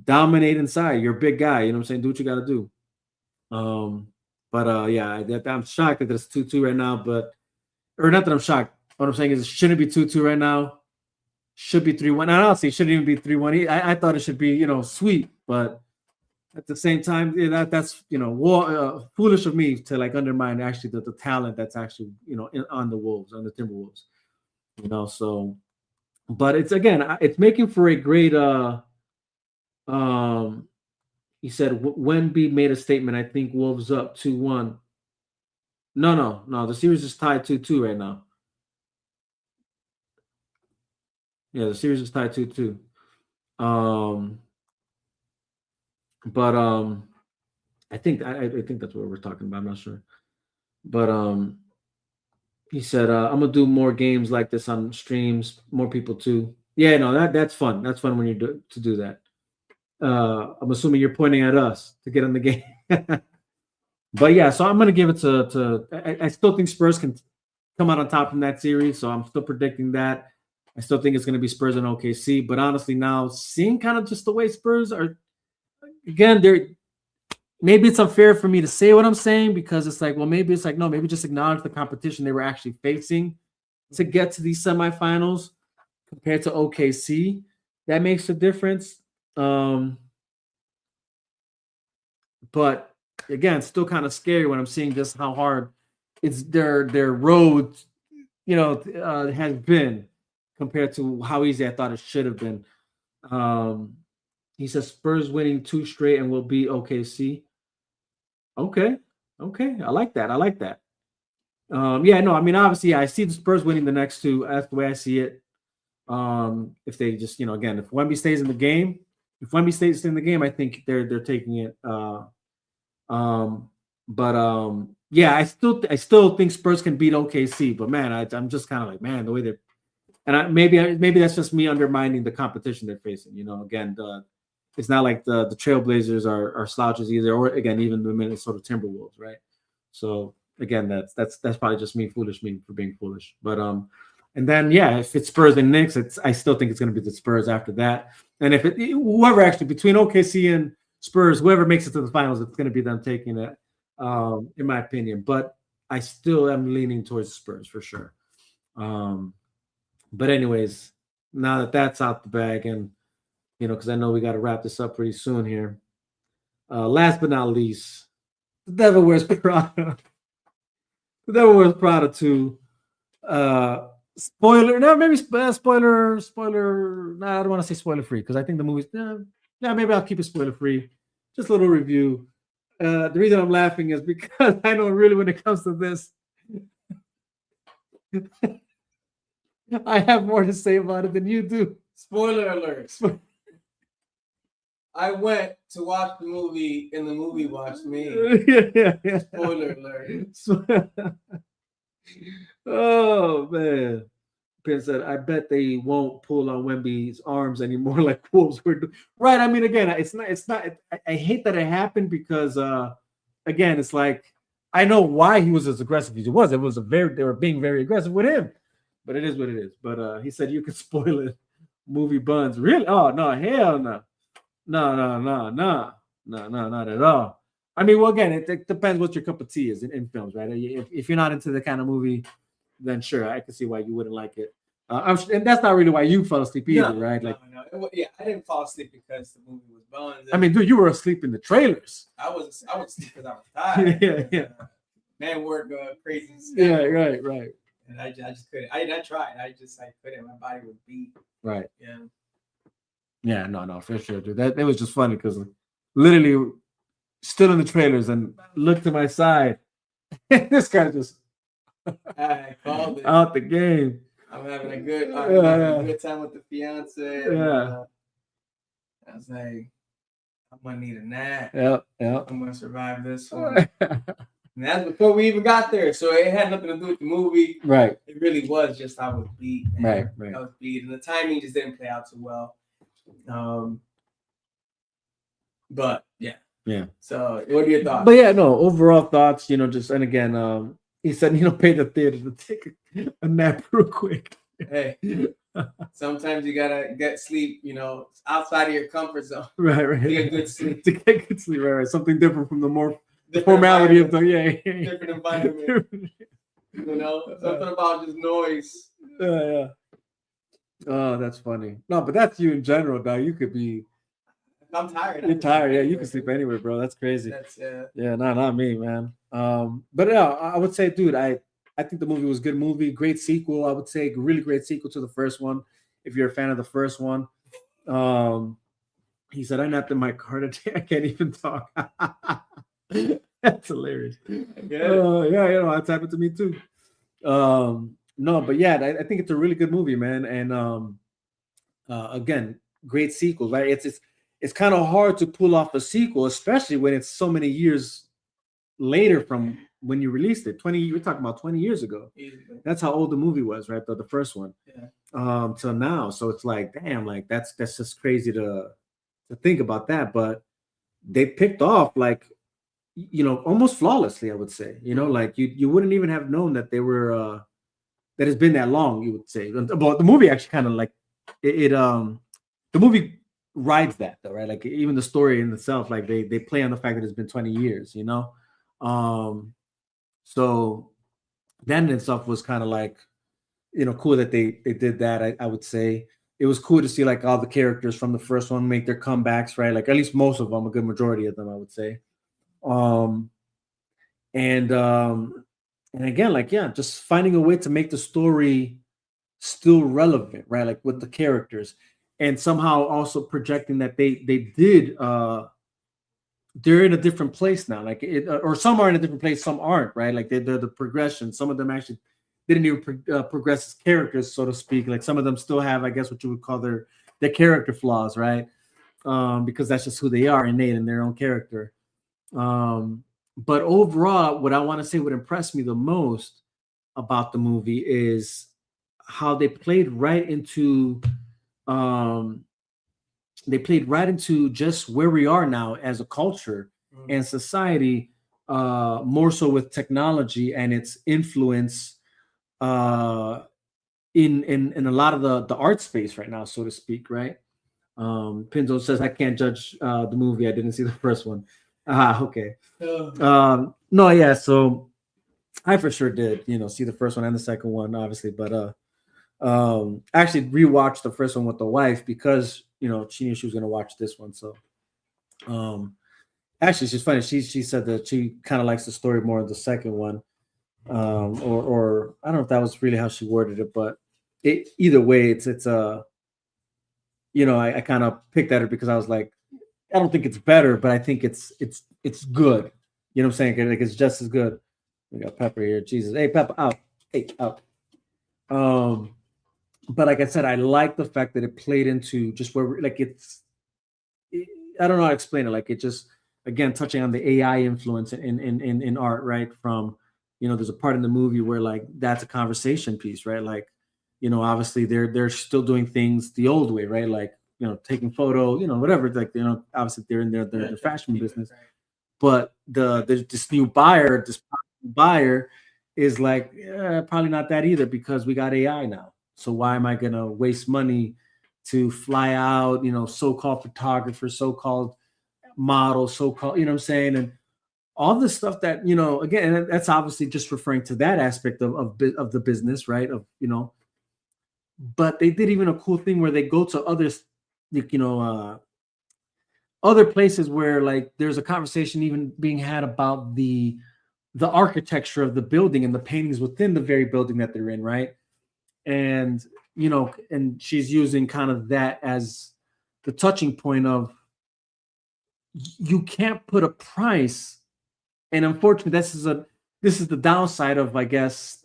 dominate inside. You're a big guy. You know what I'm saying? Do what you got to do. I'm shocked that it's 2-2 right now, or not that I'm shocked. What I'm saying is it shouldn't be 2-2 right now. Should be 3-1. Honestly, it shouldn't even be 3-1. I thought it should be, sweet, but at the same time, that's foolish of me to like undermine actually the talent that's actually on the Wolves, on the Timberwolves. So, but it's making for a great. He said Wemby made a statement. I think Wolves up 2-1. No. The series is tied 2-2 right now. Yeah, the series is tied 2-2. I think that's what we're talking about. I'm not sure. But he said I'm gonna do more games like this on streams, more people too. Yeah, no, that's fun. That's fun when you do that. I'm assuming you're pointing at us to get in the game. But yeah, so I'm gonna give it to I still think Spurs can come out on top from that series. So I'm still predicting that. I still think it's gonna be Spurs and OKC. But honestly, now seeing kind of just the way Spurs are, again, maybe it's unfair for me to say what I'm saying, because it's like, well, maybe it's like, no, maybe just acknowledge the competition they were actually facing to get to these semifinals compared to OKC. That makes a difference. But again, still kind of scary when I'm seeing just how hard it's their road, has been compared to how easy I thought it should have been. He says Spurs winning 2 straight and will beat OKC. Okay. I like that. Obviously, I see the Spurs winning the next 2. That's the way I see it. If they just, again, if Wemby stays in the game, I think they're taking it. I still think Spurs can beat OKC. But man, I'm just kind of like, man, the way they're, and maybe that's just me undermining the competition they're facing. Again, it's not like the Trailblazers are slouches either, or again, even the Minnesota Timberwolves, right? So again, that's probably just foolish me for being foolish. But and then if it's Spurs and Knicks, I still think it's going to be the Spurs after that. And if whoever actually between OKC and Spurs, whoever makes it to the finals, it's going to be them taking it, in my opinion. But I still am leaning towards Spurs for sure. But anyways, now that that's out the bag, and because I know we got to wrap this up pretty soon here. Last but not least, the Devil Wears Prada. The Devil Wears Prada 2. spoiler. No, maybe spoiler. No, I don't want to say spoiler free because I think the movie's. Yeah, maybe I'll keep it spoiler free. Just a little review. The reason I'm laughing is because I know really when it comes to this, I have more to say about it than you do. Spoiler alert. I went to watch the movie and the movie watched me. Yeah. Spoiler alert. Oh man. Pin said, I bet they won't pull on Wemby's arms anymore like Wolves were doing. Right. I mean, again, it's not I hate that it happened because again, it's like I know why he was as aggressive as he was. They were being very aggressive with him. But it is what it is. But he said you could spoil it. Movie buns. Really? Oh no, hell no. No, not at all. I mean, well, again, it depends what your cup of tea is in films, right? If you're not into the kind of movie, then sure, I can see why you wouldn't like it. And that's not really why you fell asleep either, right? Like, no. Yeah, I didn't fall asleep because the movie was buns. I mean, dude, you were asleep in the trailers. I was asleep because I was tired. Yeah. Man, work crazy. Yeah, right. And I just couldn't. I tried. I couldn't. My body was beat. Right. Yeah. Yeah, no, for sure, dude. That was just funny because literally still in the trailers and looked to my side. This guy just called it. Out the game. I'm having a good time with the fiance. Yeah. I was like, I'm gonna need a nap. Yeah. I'm gonna survive this one. And that's before we even got there. So it had nothing to do with the movie. Right. It really was just I was beat. Man. Right. I was beat. And the timing just didn't play out too well. But yeah. So what are your thoughts? But yeah, no, overall thoughts, just and again, he said, pay the theater to take a nap real quick. Hey, sometimes you gotta get sleep, outside of your comfort zone. Right. To get good sleep. To get good sleep, right. Something different from the formality of the different environment. Something about just noise. Yeah. Oh, that's funny. No, but that's you in general, dog. You could be. I'm tired. You're tired. Yeah, you can sleep anywhere, bro. That's crazy. Yeah, no, not me, man. But yeah, I would say, dude, I think the movie was a good movie. Great sequel. I would say really great sequel to the first one. If you're a fan of the first one. He said, I napped in my car today. I can't even talk. That's hilarious. Yeah, that's happened to me too. No, but yeah, I think it's a really good movie, man. And again, great sequels, right? It's kind of hard to pull off a sequel, especially when it's so many years later from when you released it. We're talking about 20 years ago. That's how old the movie was, right? The first one. Yeah. Till now. So it's like, damn, like that's just crazy to think about that. But they picked off like, almost flawlessly, I would say. Like you wouldn't even have known that they were that it's been that long, you would say. But the movie actually kind of like the movie rides that though, right? Like even the story in itself, like they play on the fact that it's been 20 years, so that in itself was kind of like, cool that they did that. I would say it was cool to see like all the characters from the first one make their comebacks, right? Like at least most of them, a good majority of them, I would say. And again, like, yeah, just finding a way to make the story still relevant, right? Like with the characters, and somehow also projecting that they did they're in a different place now, like or some are in a different place, some aren't, right? Like they're the progression. Some of them actually didn't even progress as characters, so to speak. Like some of them still have, I guess, what you would call their character flaws, right? Because that's just who they are, innate in their own character. But overall, what I want to say would impress me the most about the movie is how they played right into just where we are now as a culture and society, more so with technology and its influence in a lot of the art space right now, so to speak, right? Pinzo says, I can't judge the movie. I didn't see the first one. Okay. No, yeah, so I for sure did, see the first one and the second one, obviously, but actually rewatched the first one with the wife because she knew she was going to watch this one. So actually she's funny, she said that she kind of likes the story more of the second one, or I don't know if that was really how she worded it, but either way, it's I kind of picked at it because I was like, I don't think it's better, but I think it's good. You know what I'm saying? Like it's just as good. We got Pepper here. Jesus. Hey, Pepper, out. Hey, out. But like I said, I like the fact that it played into just where like I don't know how to explain it. Like it just again touching on the AI influence in art, right? From there's a part in the movie where like that's a conversation piece, right? Like obviously they're still doing things the old way, right? Like taking photo, whatever. Like obviously they're in their fashion business, but this new buyer, is like probably not that either because we got AI now. So why am I gonna waste money to fly out, so-called photographers, so-called models, so-called, what I'm saying? And all the stuff that, again, that's obviously just referring to that aspect of the business, right? But they did even a cool thing where they go to others, other places where like there's a conversation even being had about the architecture of the building and the paintings within the very building that they're in, right? And and she's using kind of that as the touching point of you can't put a price. And unfortunately, this is the downside of, I guess,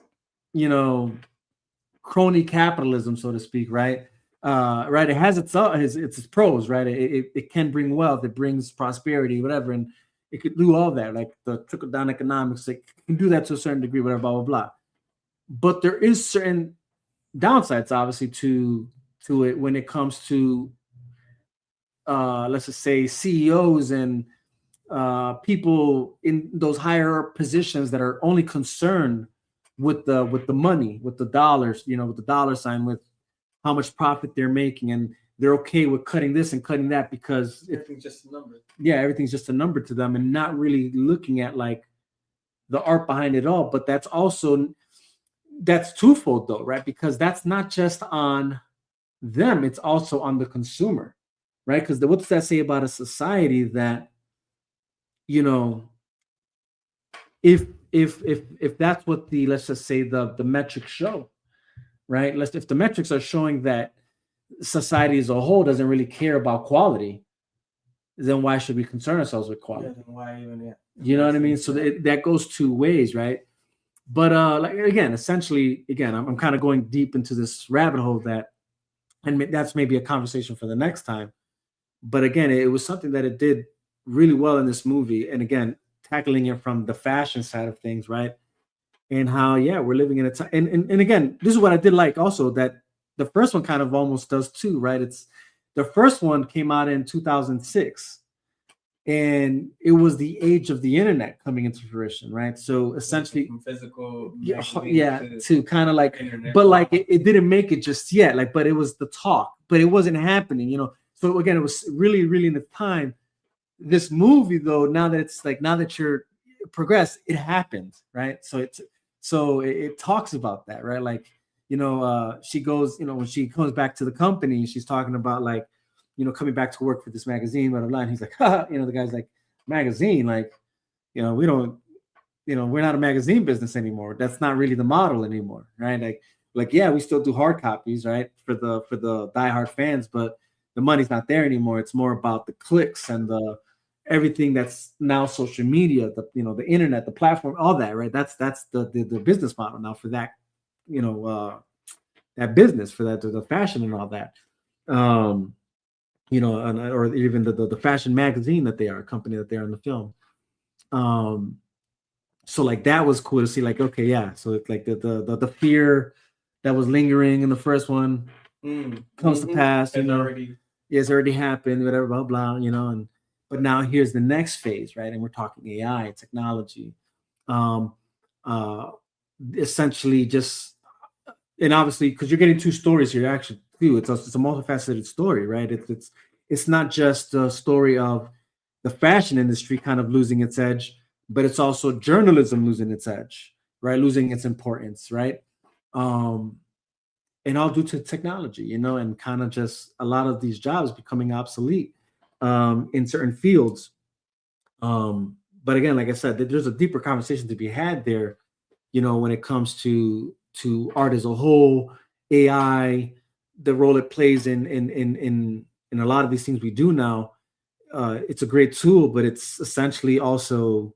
crony capitalism, so to speak, right? Right. It has its pros, right? It can bring wealth, it brings prosperity, whatever, and it could do all that. Like the trickle down economics, it can do that to a certain degree, whatever, blah blah blah. But there is certain downsides, obviously, to it when it comes to let's just say CEOs and people in those higher positions that are only concerned with the money, with the dollars, with the dollar sign, with how much profit they're making, and they're okay with cutting this and cutting that because everything's just a number. Yeah, everything's just a number to them, and not really looking at like the art behind it all. But that's twofold though, right? Because that's not just on them; it's also on the consumer, right? Because what does that say about a society that if that's what the, let's just say, the metrics show, right? If the metrics are showing that society as a whole doesn't really care about quality, then why should we concern ourselves with quality? Yeah, then why even? Yeah. You know what I mean? So that goes two ways, right? But like again, essentially, I'm kind of going deep into this rabbit hole and that's maybe a conversation for the next time. But again, it was something that it did really well in this movie, and again, tackling it from the fashion side of things, right? And how, we're living in a time. And again, this is what I did like also, that the first one kind of almost does too, right? It's the first one came out in 2006, and it was the age of the internet coming into fruition, right? So essentially, from physical, to kind of like, internet. But like it didn't make it just yet, like, but it was the talk, but it wasn't happening, So again, it was really, really in the time. This movie, though, now that you're progressed, it happened, right? So it talks about that, right? Like, she goes, when she comes back to the company, she's talking about like, coming back to work for this magazine, blah, blah, blah. And he's like, the guy's like, magazine, like, we don't, we're not a magazine business anymore. That's not really the model anymore, right? Like, yeah, we still do hard copies, right? For the diehard fans, but the money's not there anymore. It's more about the clicks and the everything that's now social media, the internet, the platform, all that, right? That's the business model now for that, that business, for that, the fashion and all that, or even the fashion magazine that they are, a company that they are in the film. So like that was cool to see, like, okay, yeah. So it's like the fear that was lingering in the first one comes to pass, it's already happened, whatever, blah, blah, but now here's the next phase, right? And we're talking AI, technology, essentially just, and obviously, because you're getting two stories here, actually, too. It's a multifaceted story, right? It's not just a story of the fashion industry kind of losing its edge, but it's also journalism losing its edge, right? Losing its importance, right? And all due to technology, and kind of just a lot of these jobs becoming obsolete in certain fields. But again, like I said, there's a deeper conversation to be had there, when it comes to art as a whole, AI, the role it plays in a lot of these things we do now, it's a great tool, but it's essentially also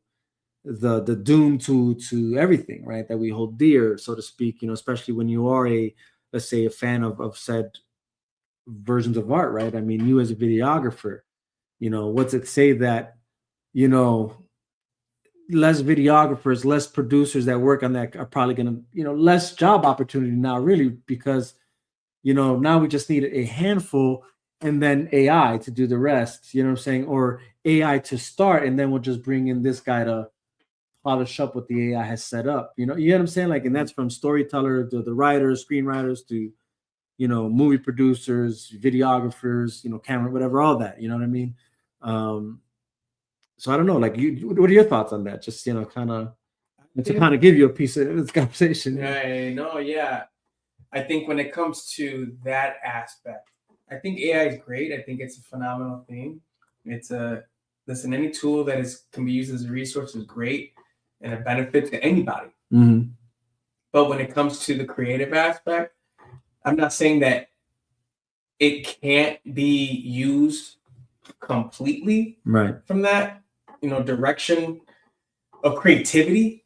the doom to everything, right? That we hold dear, so to speak. Especially when you are let's say, a fan of said versions of art, right? I mean, you as a videographer, what's it say that you know less videographers, less producers that work on that are probably going to, less job opportunity now, really, because, now we just need a handful and then AI to do the rest, you know what I'm saying? Or AI to start, and then we'll just bring in this guy to polish up what the AI has set up. You know what I'm saying? Like, and that's from storyteller to the writers, screenwriters to, movie producers, videographers, camera, whatever, all that, you know what I mean? So I don't know, like, what are your thoughts on that? Just, kind of to kind of give you a piece of this conversation. Yeah, no, yeah. I think when it comes to that aspect, I think AI is great. I think it's a phenomenal thing. Listen, any tool that can be used as a resource is great and a benefit to anybody. Mm-hmm. But when it comes to the creative aspect, I'm not saying that it can't be used completely right from that, direction of creativity.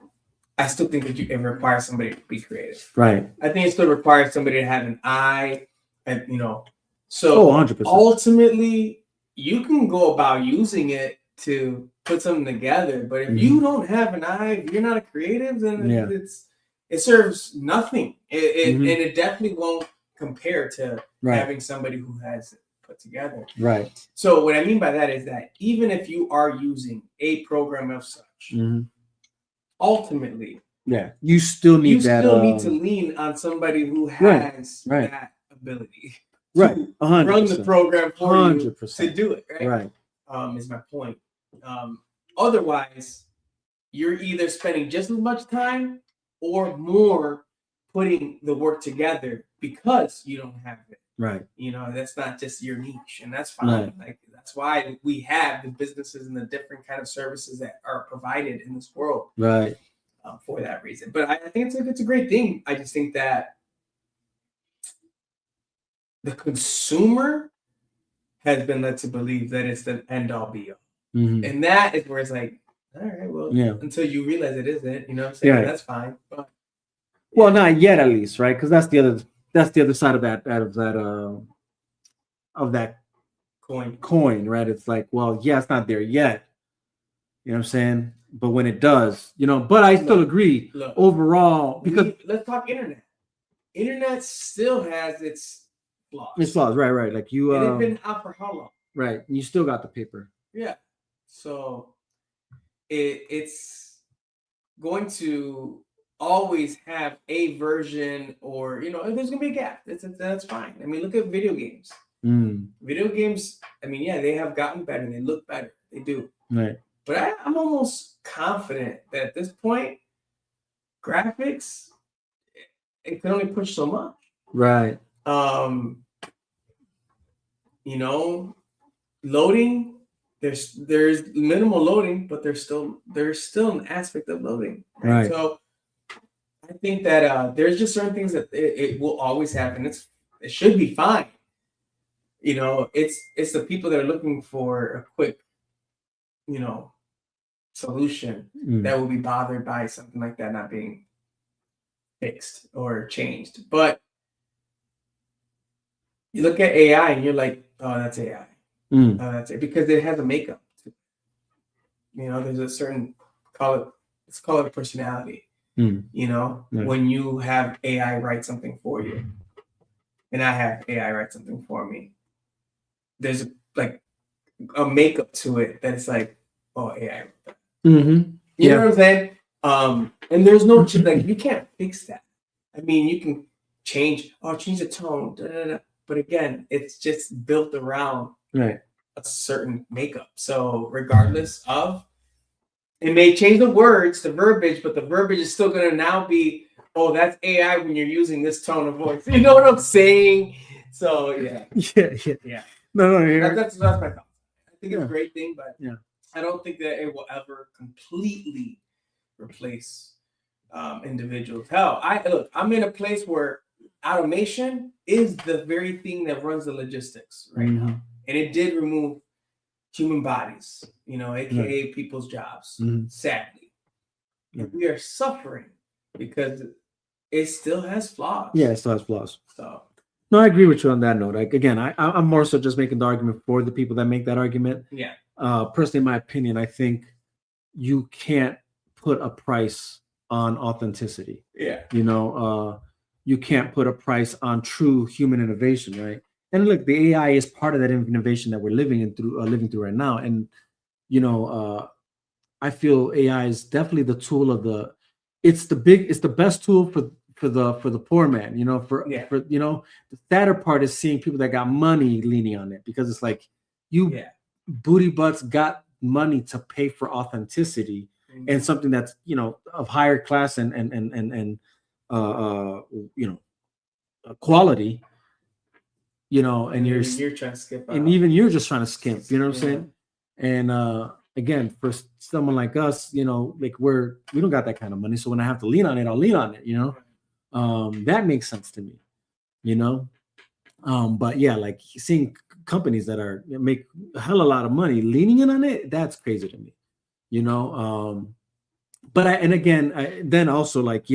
I still think that it requires somebody to be creative. Right. I think it still requires somebody to have an eye, and so 100%. ultimately you can go about using it to put something together, but if you don't have an eye, if you're not a creative, then it serves nothing. And it definitely won't compare to having somebody who has it put together. Right. So what I mean by that is that even if you are using a program of such, ultimately, you still need you still need to lean on somebody who has that ability to run the program for 100%. You to do it. Right. Is my point. Otherwise, you're either spending just as much time or more putting the work together because you don't have it. Right. That's not just your niche, and that's fine. Right. Like, that's why we have the businesses and the different kind of services that are provided in this world. Right. For that reason. But I think it's a great thing. I just think that the consumer has been led to believe that it's the end all be all. And that is where it's like, all right, well, until you realize it isn't, you know what I'm saying? Yeah. That's fine. But, well, not yet, at least, right? Because that's the other side of that coin, right? It's like, well, it's not there yet. You know what I'm saying? But when it does, but I still agree overall, because let's talk internet. Internet still has its flaws. It's flaws, right. Like you and it's been out for how long? Right. And you still got the paper. Yeah. So it's going to always have a version, or there's gonna be a gap. That's fine. I mean, look at video games. Video games, I mean, they have gotten better. They look better. They do. Right. But I'm almost confident that at this point, graphics, it can only push so much. Right. Loading, there's minimal loading, but there's still an aspect of loading. Right. So I think that there's just certain things that it will always happen. It should be fine. It's the people that are looking for a quick, solution that will be bothered by something like that not being fixed or changed. But you look at AI and you're like, oh, that's AI. Oh, that's it, because it has a makeup. There's a certain let's call it a personality. When you have AI write something for you, and I have AI write something for me, there's like a makeup to it that it's like, oh, AI. You know what I'm saying? And there's no like, you can't fix that. I mean, you can change the tone, but again, it's just built around a certain makeup. So regardless of, it may change the words, the verbiage, but the verbiage is still going to now be, oh, that's AI when you're using this tone of voice. You know what I'm saying? So yeah. No. That's my thought. I think it's a great thing, but I don't think that it will ever completely replace individuals. Hell, I'm in a place where automation is the very thing that runs the logistics right now, and it did remove human bodies, aka people's jobs. Sadly, we are suffering because it still has flaws. Yeah, it still has flaws. So no, I agree with you on that note. Like again, I'm more so just making the argument for the people that make that argument. Yeah. Personally, in my opinion, I think you can't put a price on authenticity. Yeah. You can't put a price on true human innovation, right? And look, the AI is part of that innovation that we're living through right now. And I feel AI is definitely the tool of the. It's the best tool for the poor man. The sadder part is seeing people that got money leaning on it, because it's like booty butts got money to pay for authenticity and something that's of higher class and quality, and you're trying to skip out. and even you're just trying to skimp, you know what I'm saying? And again, for someone like us, like we don't got that kind of money, so when I have to lean on it, I'll lean on it. That makes sense to me, but yeah, like seeing companies that make a hell of a lot of money leaning in on it, that's crazy to me, but then also like,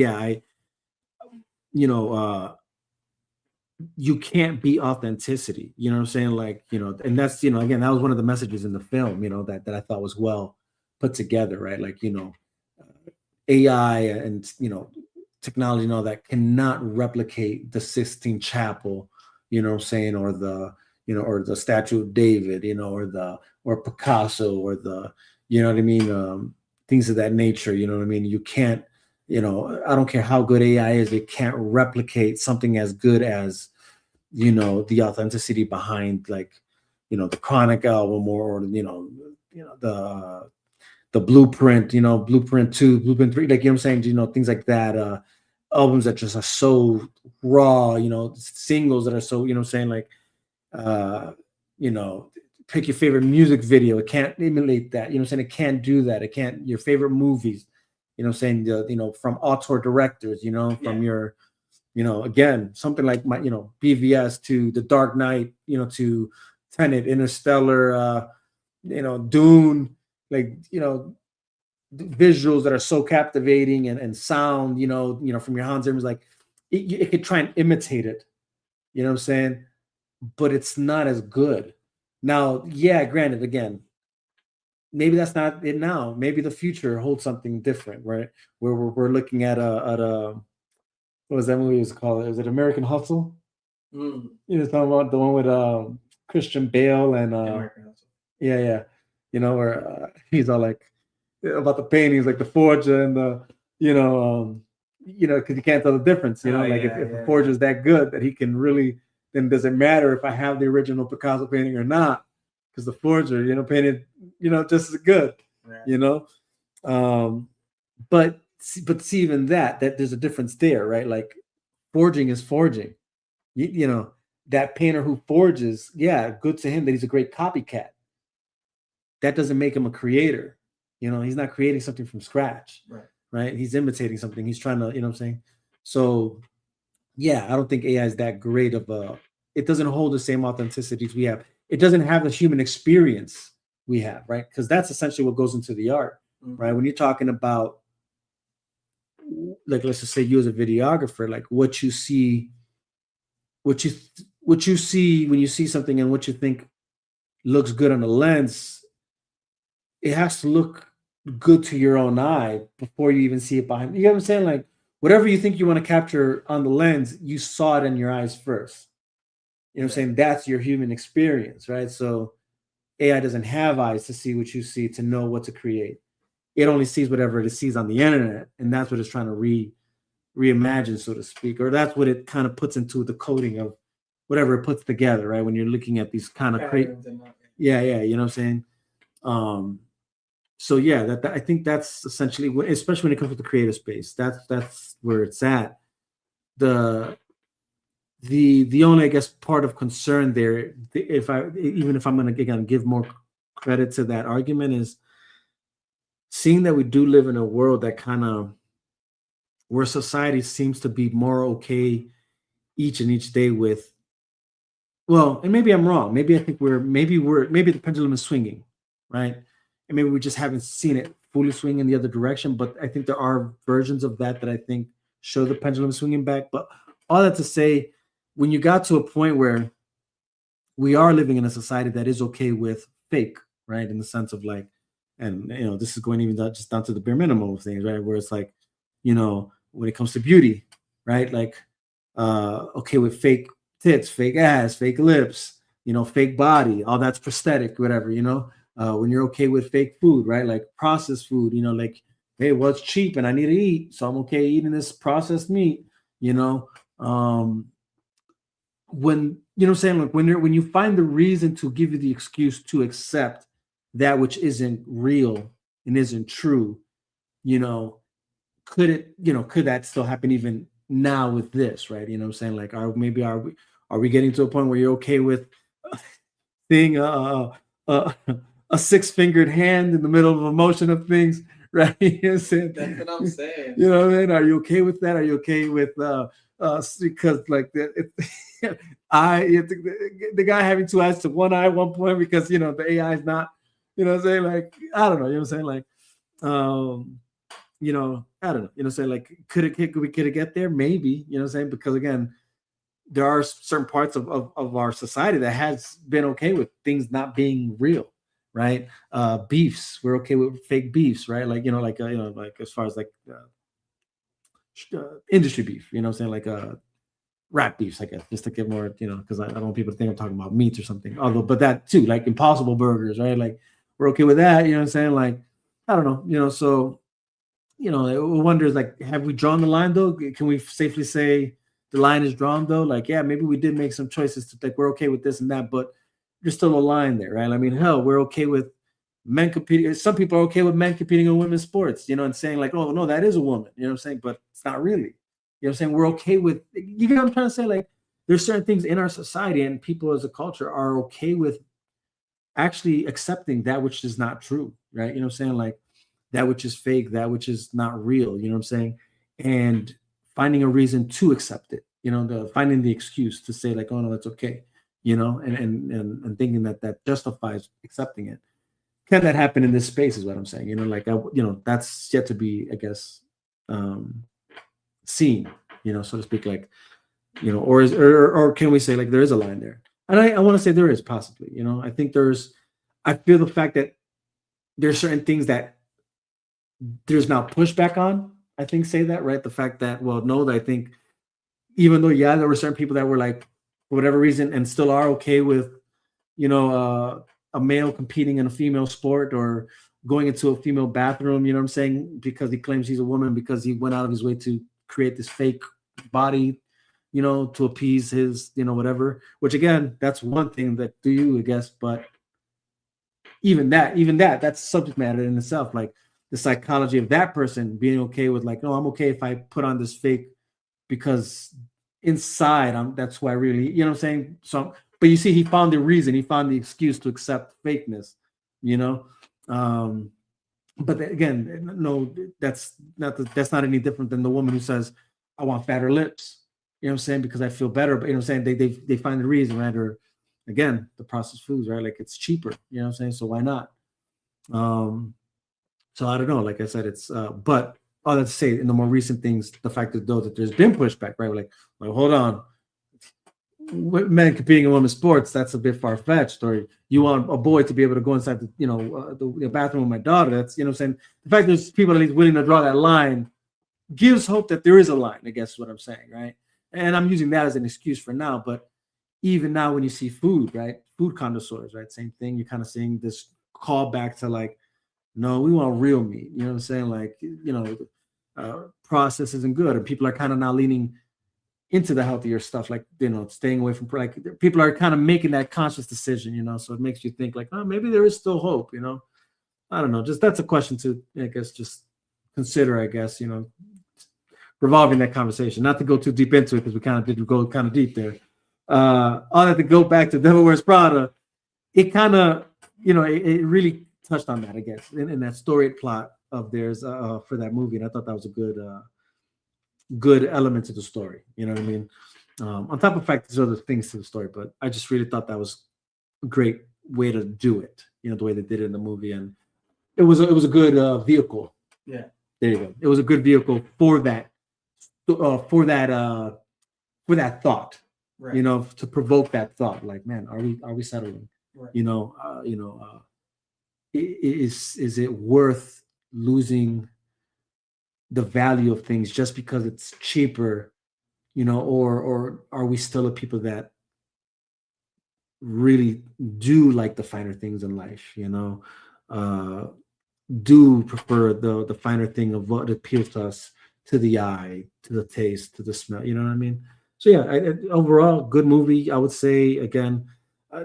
you can't beat authenticity, you know what I'm saying? Like, and that's, again, that was one of the messages in the film, that I thought was well put together, right? Like, AI and, technology and all that cannot replicate the Sistine Chapel, you know what I'm saying? Or the Statue of David, or Picasso, or you know what I mean? Things of that nature, you know what I mean? You can't, I don't care how good AI is, it can't replicate something as good as, the authenticity behind, like, the Chronic album, or the Blueprint, Blueprint 2, Blueprint 3, like, I'm saying, things like that, albums that just are so raw, singles that are so, saying, like, pick your favorite music video. It can't emulate that, saying, it can't do that. It can't, your favorite movies, saying, from auteur directors, from your, again, something like my, BVS to The Dark Knight, to Tenet, Interstellar, Dune, like, visuals that are so captivating, and sound, from your Hans Zimmer's, like it could try and imitate it, you know what I'm saying? But it's not as good. Now, yeah, granted, again, maybe that's not it now. Maybe the future holds something different, right? Where we're looking at a what was that movie was called? Was it American Hustle? You know, talking about the one with Christian Bale and yeah, where he's all like about the paintings, like the forger and the because you can't tell the difference, if the forger is that good that he can really, then does it matter if I have the original Picasso painting or not? Because the forger, painted, just as good, but see, even that there's a difference there, right? Like, forging is forging. That painter who forges, yeah, good to him that he's a great copycat. That doesn't make him a creator. He's not creating something from scratch, right? He's imitating something. He's trying to, what I'm saying? So, yeah, I don't think AI is that great of it doesn't hold the same authenticities we have. It doesn't have the human experience we have, right? Because that's essentially what goes into the art, right? When you're talking about, like, let's just say you as a videographer, like what you see when you see something and what you think looks good on the lens, it has to look good to your own eye before you even see it behind. You know what I'm saying? Like, whatever you think you want to capture on the lens, you saw it in your eyes first. You know what I'm saying? That's your human experience, right? So AI doesn't have eyes to see what you see, to know what to create. It only sees whatever it sees on the internet, and that's what it's trying to reimagine, so to speak, or that's what it kind of puts into the coding of whatever it puts together, right? When you're looking at these kind of crazy, you know what I'm saying? So yeah, that I think that's essentially, especially when it comes to the creative space, that's where it's at. The only, I guess, part of concern there, even if I'm going to again give more credit to that argument, is seeing that we do live in a world that kind of, where society seems to be more okay each day with, well, and maybe I'm wrong. Maybe I think maybe the pendulum is swinging, right? And maybe we just haven't seen it fully swing in the other direction. But I think there are versions of that I think show the pendulum swinging back. But all that to say, when you got to a point where we are living in a society that is okay with fake, right? In the sense of like, and this is going even just down to the bare minimum of things, right? Where it's like, when it comes to beauty, right? Like, okay with fake tits, fake ass, fake lips, fake body, all that's prosthetic, whatever, when you're okay with fake food, right? Like processed food, like, hey, well, it's cheap and I need to eat, so I'm okay eating this processed meat, when what I'm saying, like when you find the reason to give you the excuse to accept that which isn't real and isn't true, could that still happen even now with this, right? What I'm saying, like, are we getting to a point where you're okay with seeing a six-fingered hand in the middle of a motion of things, right? That's what I'm saying. You know what I mean? Are you okay with that? Are you okay with because like the guy having two eyes to one eye at one point because the AI is not, what I'm saying? Like, I don't know, what I'm saying? Like, I don't know, what I'm saying? Like, could it get there? Maybe, what I'm saying? Because again, there are certain parts of our society that has been okay with things not being real, right? Beefs, we're okay with fake beefs, right? Like, like as far as like industry beef, what I'm saying? Like rat beefs, I guess, just to get more, because I don't want people to think I'm talking about meat or something. Although, but that too, like Impossible Burgers, right? Like, we're okay with that, what I'm saying? Like, I don't know, so, it wonders, like, have we drawn the line though? Can we safely say the line is drawn though? Like, yeah, maybe we did make some choices to like, we're okay with this and that, but there's still a line there, right? I mean, hell, we're okay with men competing. Some people are okay with men competing in women's sports, and saying like, oh no, that is a woman, what I'm saying? But it's not really, what I'm saying? We're okay with, you get what I'm trying to say? Like, there's certain things in our society and people as a culture are okay with actually accepting that which is not true, right? What I'm saying? Like, that which is fake, that which is not real, what I'm saying? And finding a reason to accept it, finding the excuse to say like, oh no, that's okay, and thinking that justifies accepting it. Can that happen in this space is what I'm saying, like, that's yet to be, I guess, seen, so to speak, like, or can we say like there is a line there? And I want to say there is possibly, I think I feel the fact that there's certain things that there's now pushback on, I think, say that, right? The fact that, well, no, I think even though, yeah, there were certain people that were like, for whatever reason, and still are okay with, a male competing in a female sport or going into a female bathroom, what I'm saying? Because he claims he's a woman, because he went out of his way to create this fake body, to appease his, whatever, which again, that's one thing that do you, I guess, but even that's subject matter in itself. Like, the psychology of that person being okay with like, no, I'm okay if I put on this fake because inside that's who I really, what I'm saying? So, but you see, he found the reason, he found the excuse to accept fakeness, but again, no, that's not any different than the woman who says, I want fatter lips, what I'm saying, because I feel better. But what I'm saying, they find the reason, right? Or again, the processed foods, right? Like, it's cheaper, what I'm saying? So why not? So I don't know. Like I said, it's but all that to say, in the more recent things, the fact that though that there's been pushback, right? Like hold on, men competing in women's sports, that's a bit far fetched. Or you want a boy to be able to go inside the bathroom with my daughter? That's, what I'm saying. The fact there's people at least willing to draw that line gives hope that there is a line, I guess is what I'm saying, right? And I'm using that as an excuse for now, but even now when you see food, right? Food connoisseurs, right? Same thing. You're kind of seeing this callback to like, no, we want real meat. You know what I'm saying? Like, process isn't good. And people are kind of now leaning into the healthier stuff, like, staying away from, like, people are kind of making that conscious decision, so it makes you think like, oh, maybe there is still hope, I don't know. Just that's a question to, I guess, just consider, I guess, revolving that conversation. Not to go too deep into it because we kind of did go kind of deep there. All that to go back to Devil Wears Prada, it kind of, it really touched on that, I guess, in that storied plot of theirs for that movie, and I thought that was a good element to the story. You know what I mean? On top of the fact there's other things to the story, but I just really thought that was a great way to do it. The way they did it in the movie, and it was a good vehicle. Yeah. There you go. It was a good vehicle for that uh, for that uh, for that thought. Right. To provoke that thought. Like, man, are we settling? Right. Is it worth losing the value of things just because it's cheaper? Or are we still a people that really do like the finer things in life? Uh, do prefer the finer thing of what appeals to us, to the eye, to the taste, to the smell. You know what I mean? So yeah, overall, good movie. I would say again, uh,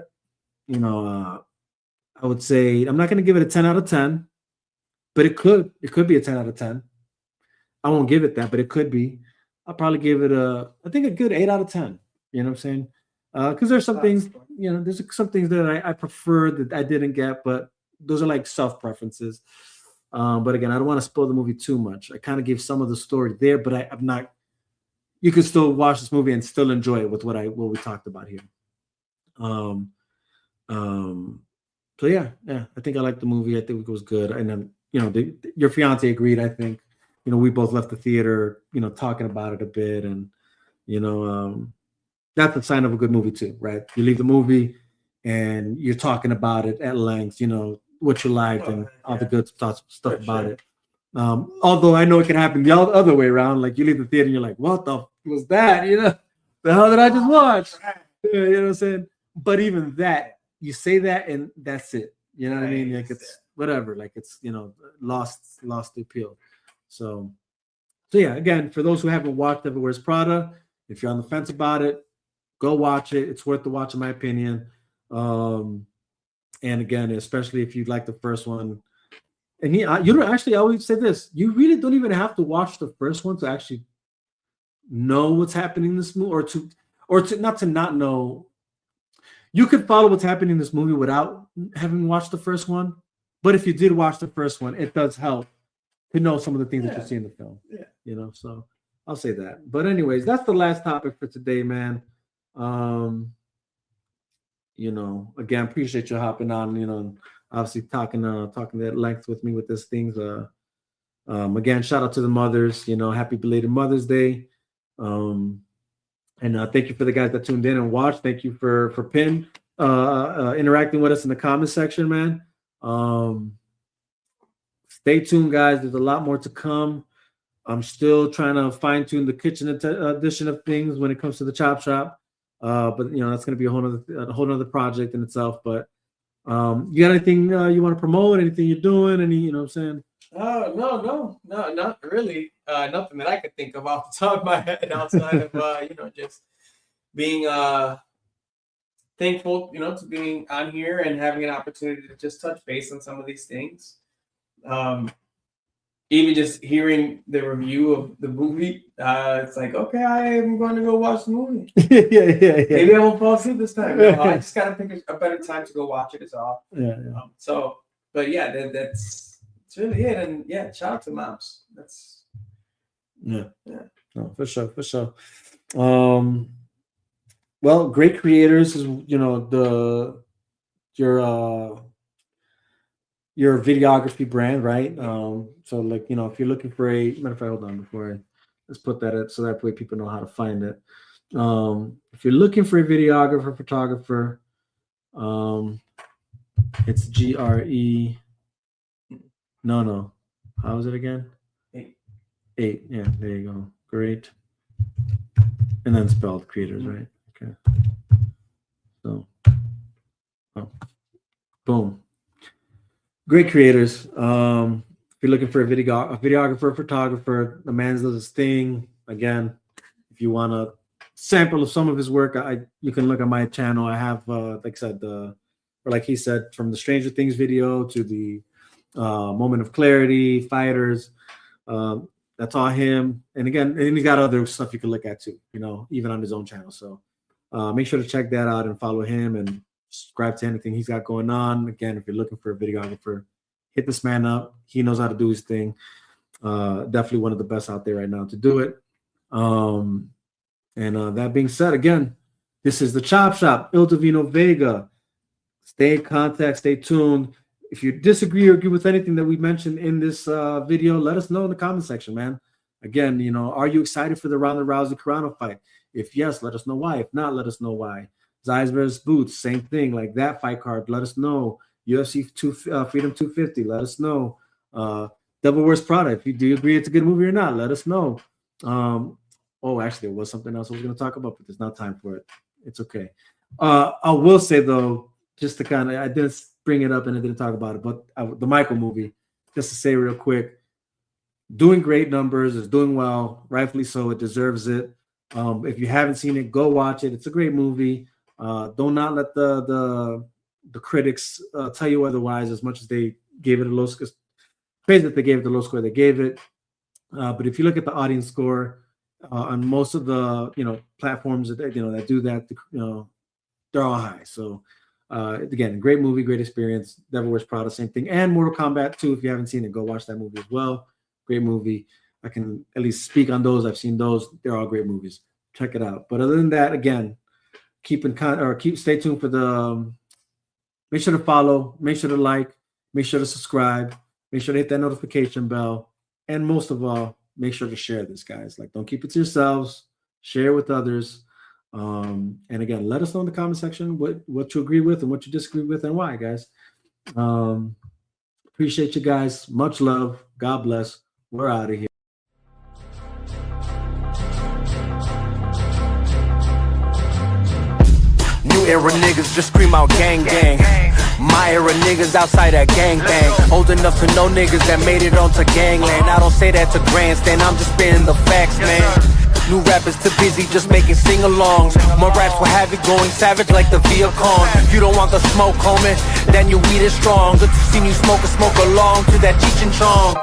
you know, I would say I'm not going to give it a 10 out of 10, but it could be a 10 out of 10. I won't give it that, but it could be. I'll probably give it I think a good 8 out of 10. You know what I'm saying? Because there's some things, there's some things that I prefer that I didn't get, but those are like self preferences. But again, I don't want to spoil the movie too much. I kind of gave some of the story there, but I'm not. You could still watch this movie and still enjoy it with what we talked about here. Um, um, so yeah, I think I liked the movie. I think it was good, and then your fiance agreed. I think we both left the theater, talking about it a bit, and that's a sign of a good movie too, right? You leave the movie and you're talking about it at length, what you liked and all the good stuff about it. Although I know it can happen the other way around. Like you leave the theater and you're like, what the was that? The hell did I just watch? You know what I'm saying? But even that, you say that and that's it. You know what I mean? Like it's whatever. Like it's lost the appeal. So yeah, again, for those who haven't watched Devil Wears Prada, if you're on the fence about it, go watch it. It's worth the watch, in my opinion. And again, especially if you like the first one. And you don't actually, I always say this, you really don't even have to watch the first one to actually know what's happening in this movie, or to not know. You could follow what's happening in this movie without having watched the first one. But if you did watch the first one, it does help to know some of the things that you see in the film. Yeah. So I'll say that. But anyways, that's the last topic for today, man. Again, appreciate you hopping on, and obviously talking at length with me with these things. Again, shout out to the mothers, happy belated Mother's Day. And thank you for the guys that tuned in and watched. Thank you for Pin interacting with us in the comment section, man. Stay tuned, guys. There's a lot more to come. I'm still trying to fine tune the kitchen edition of things when it comes to the chop shop. But that's going to be a whole nother project in itself. But you got anything you want to promote? Anything you're doing? What I'm saying? No, not really. Nothing that I could think of off the top of my head outside of just being thankful, to being on here and having an opportunity to just touch base on some of these things. Even just hearing the review of the movie, it's like, okay, I am going to go watch the movie. yeah. Maybe I won't fall asleep this time. I just gotta pick a better time to go watch it. Is all. Yeah. But yeah, that's really it. And yeah, shout out to moms. That's yeah. No, for sure. Well, great creators is your videography brand, right? So like if you're looking for matter of fact, hold on before let's put that up so that way people know how to find it. If you're looking for a videographer, photographer, it's GRE. No. How is it again? 8. Yeah, there you go. Great. And then spelled creators, right? Okay. So, boom. Great creators. If you're looking for a videographer, photographer, the man does his thing. Again, if you want a sample of some of his work, you can look at my channel. I have, like I said, or like he said, from the Stranger Things video to the Moment of Clarity, Fighters. That's all him. And again, and he's got other stuff you can look at too, even on his own channel. So make sure to check that out and follow him and subscribe to anything he's got going on. Again, if you're looking for a videographer, hit this man up. He knows how to do his thing. Definitely one of the best out there right now to do it. And that being said, again, this is the Chop Shop, Il Divino Vega. Stay in contact, stay tuned. If you disagree or agree with anything that we mentioned in this video, let us know in the comment section, man. Again, you know, are you excited for the Ronda Rousey-Carano fight? If yes, let us know why. If not, let us know why. Zayas versus Boots, same thing. Like that fight card, let us know. UFC Freedom 250, let us know. Devil Wears Prada, if you do agree it's a good movie or not, let us know. Actually, there was something else I was going to talk about, but there's not time for it. It's okay. I will say, though, just to kind of, I didn't bring it up and I didn't talk about it, but the Michael movie, just to say real quick, doing great numbers, is doing well, rightfully so, it deserves it. If you haven't seen it, go watch it. It's a great movie. Do not let the critics tell you otherwise, as much as they gave it a low score. Crazy that they gave it the low score they gave it. But if you look at the audience score on most of the platforms that that do that, they're all high. So again, great movie, great experience. Devil Wears Prada, same thing. And Mortal Kombat 2, if you haven't seen it, go watch that movie as well. Great movie. I can at least speak on those. I've seen those. They're all great movies. Check it out. But other than that, again, stay tuned for the. Make sure to follow. Make sure to like. Make sure to subscribe. Make sure to hit that notification bell. And most of all, make sure to share this, guys. Like, don't keep it to yourselves. Share with others. And again, let us know in the comment section what you agree with and what you disagree with and why, guys. Appreciate you guys. Much love. God bless. We're out of here. New era niggas just scream out gang gang. My era niggas outside that gang bang. Old enough to know niggas that made it onto gangland. I don't say that to grandstand, I'm just spitting the facts, man. New rappers too busy just making sing-alongs. More raps will have it going savage like the Viacom. If you don't want the smoke, homie, then your weed is strong. Good to see you smoke along to that Cheech and Chong.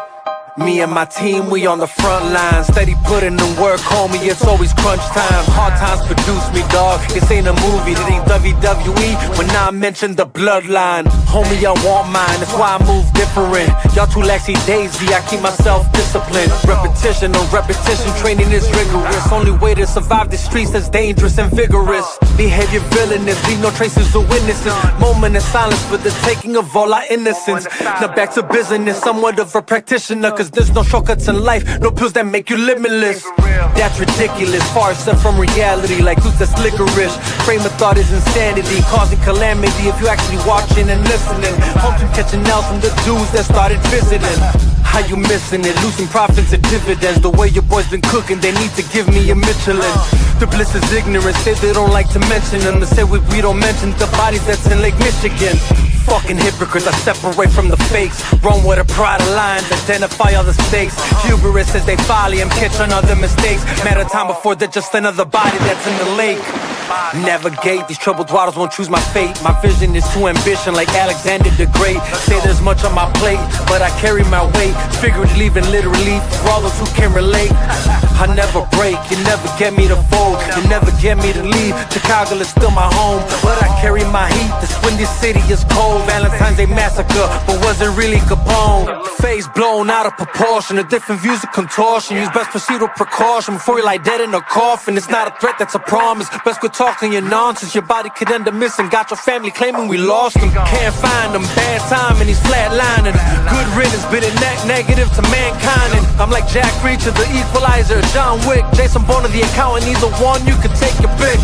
Me and my team, we on the front line. Steady putting in work, homie, it's always crunch time. Hard times produce me, dog. This ain't a movie, it ain't WWE. When I mention the bloodline, homie, I want mine, that's why I move different. Y'all too laxy daisy, I keep myself disciplined. Repetition on repetition, training is rigorous. Only way to survive the streets that's dangerous and vigorous. Behavior villainous, leave no traces of witnesses. Moment of silence for the taking of all our innocence. Now back to business, somewhat of a practitioner, cause there's no shortcuts in life, no pills that make you limitless. That's ridiculous, far set from reality, like juice that's licorice. Frame of thought is insanity, causing calamity if you actually watching and listening. Hopes from catching out from the dudes that started visiting. How you missing it? Losing profits and dividends. The way your boys been cooking, they need to give me a Michelin. The bliss is ignorant, say they don't like to mention them. They say we don't mention the bodies that's in Lake Michigan. Fucking hypocrites, I separate from the fakes. Run with a pride of lines, identify all the stakes. Hubris says they folly, I'm catching other mistakes. Matter of time before they're just another body that's in the lake. Navigate, these troubled waters won't choose my fate. My vision is too ambition like Alexander the Great. Say there's much on my plate, but I carry my weight. Figuratively and literally, for all those who can relate. I never break, you never get me to fold. You never get me to leave, Chicago is still my home. But I carry my heat, this windy city is cold. Valentine's Day massacre, but wasn't really Capone. Face blown out of proportion, a different views of contortion. Use best proceed with precaution before you lie dead in a coffin. It's not a threat, that's a promise. Best quit talking your nonsense, your body could end up missing. Got your family claiming we lost them. Can't find them, bad time and he's flatlining. Good riddance, been a negative to mankind. And I'm like Jack Reacher, the equalizer, John Wick, Jason Bourne, the accountant. Either one, you can take your pick.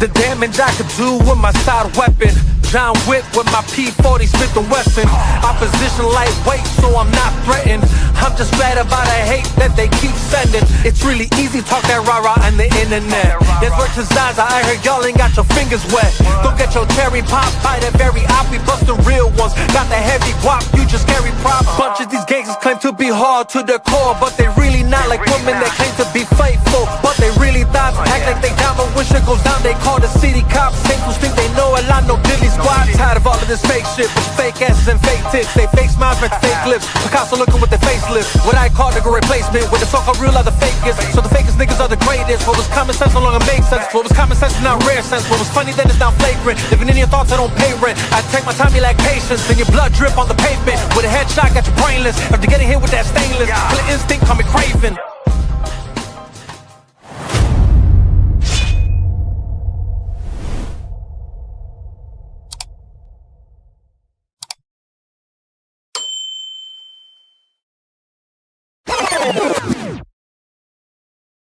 The damage I could do with my side weapon. John Wick with my P40 Smith & Wesson. Opposition lightweight, so I'm not threatened. I'm just glad about the hate that they keep sending. It's really easy to talk that rah-rah on the internet. There's words to Zaza, I heard y'all ain't got your fingers wet. Don't get your cherry pop by that very op. We bust the real ones, got the heavy guap, you just carry prop. Bunch of these gangsters claim to be hard to the core, but they really not like women that claim to be faithful. But they really thought, act like they down, but when shit goes down, they call the city cops. Saints think they know a lot, no dillies. Tired of all of this fake shit, with fake asses and fake tits. They fake smiles with fake lips. Picasso looking with their facelift. What I call the replacement, with the so-called real are the fakest. So the fakest niggas are the greatest. What was common sense no longer makes sense. What was common sense is now rare sense. What was funny then is now flagrant. Living in your thoughts, I don't pay rent. I take my time, you lack patience. Then your blood drip on the pavement. With a headshot, got you brainless. After getting hit with that stainless, kill instinct, call me craving. Yo.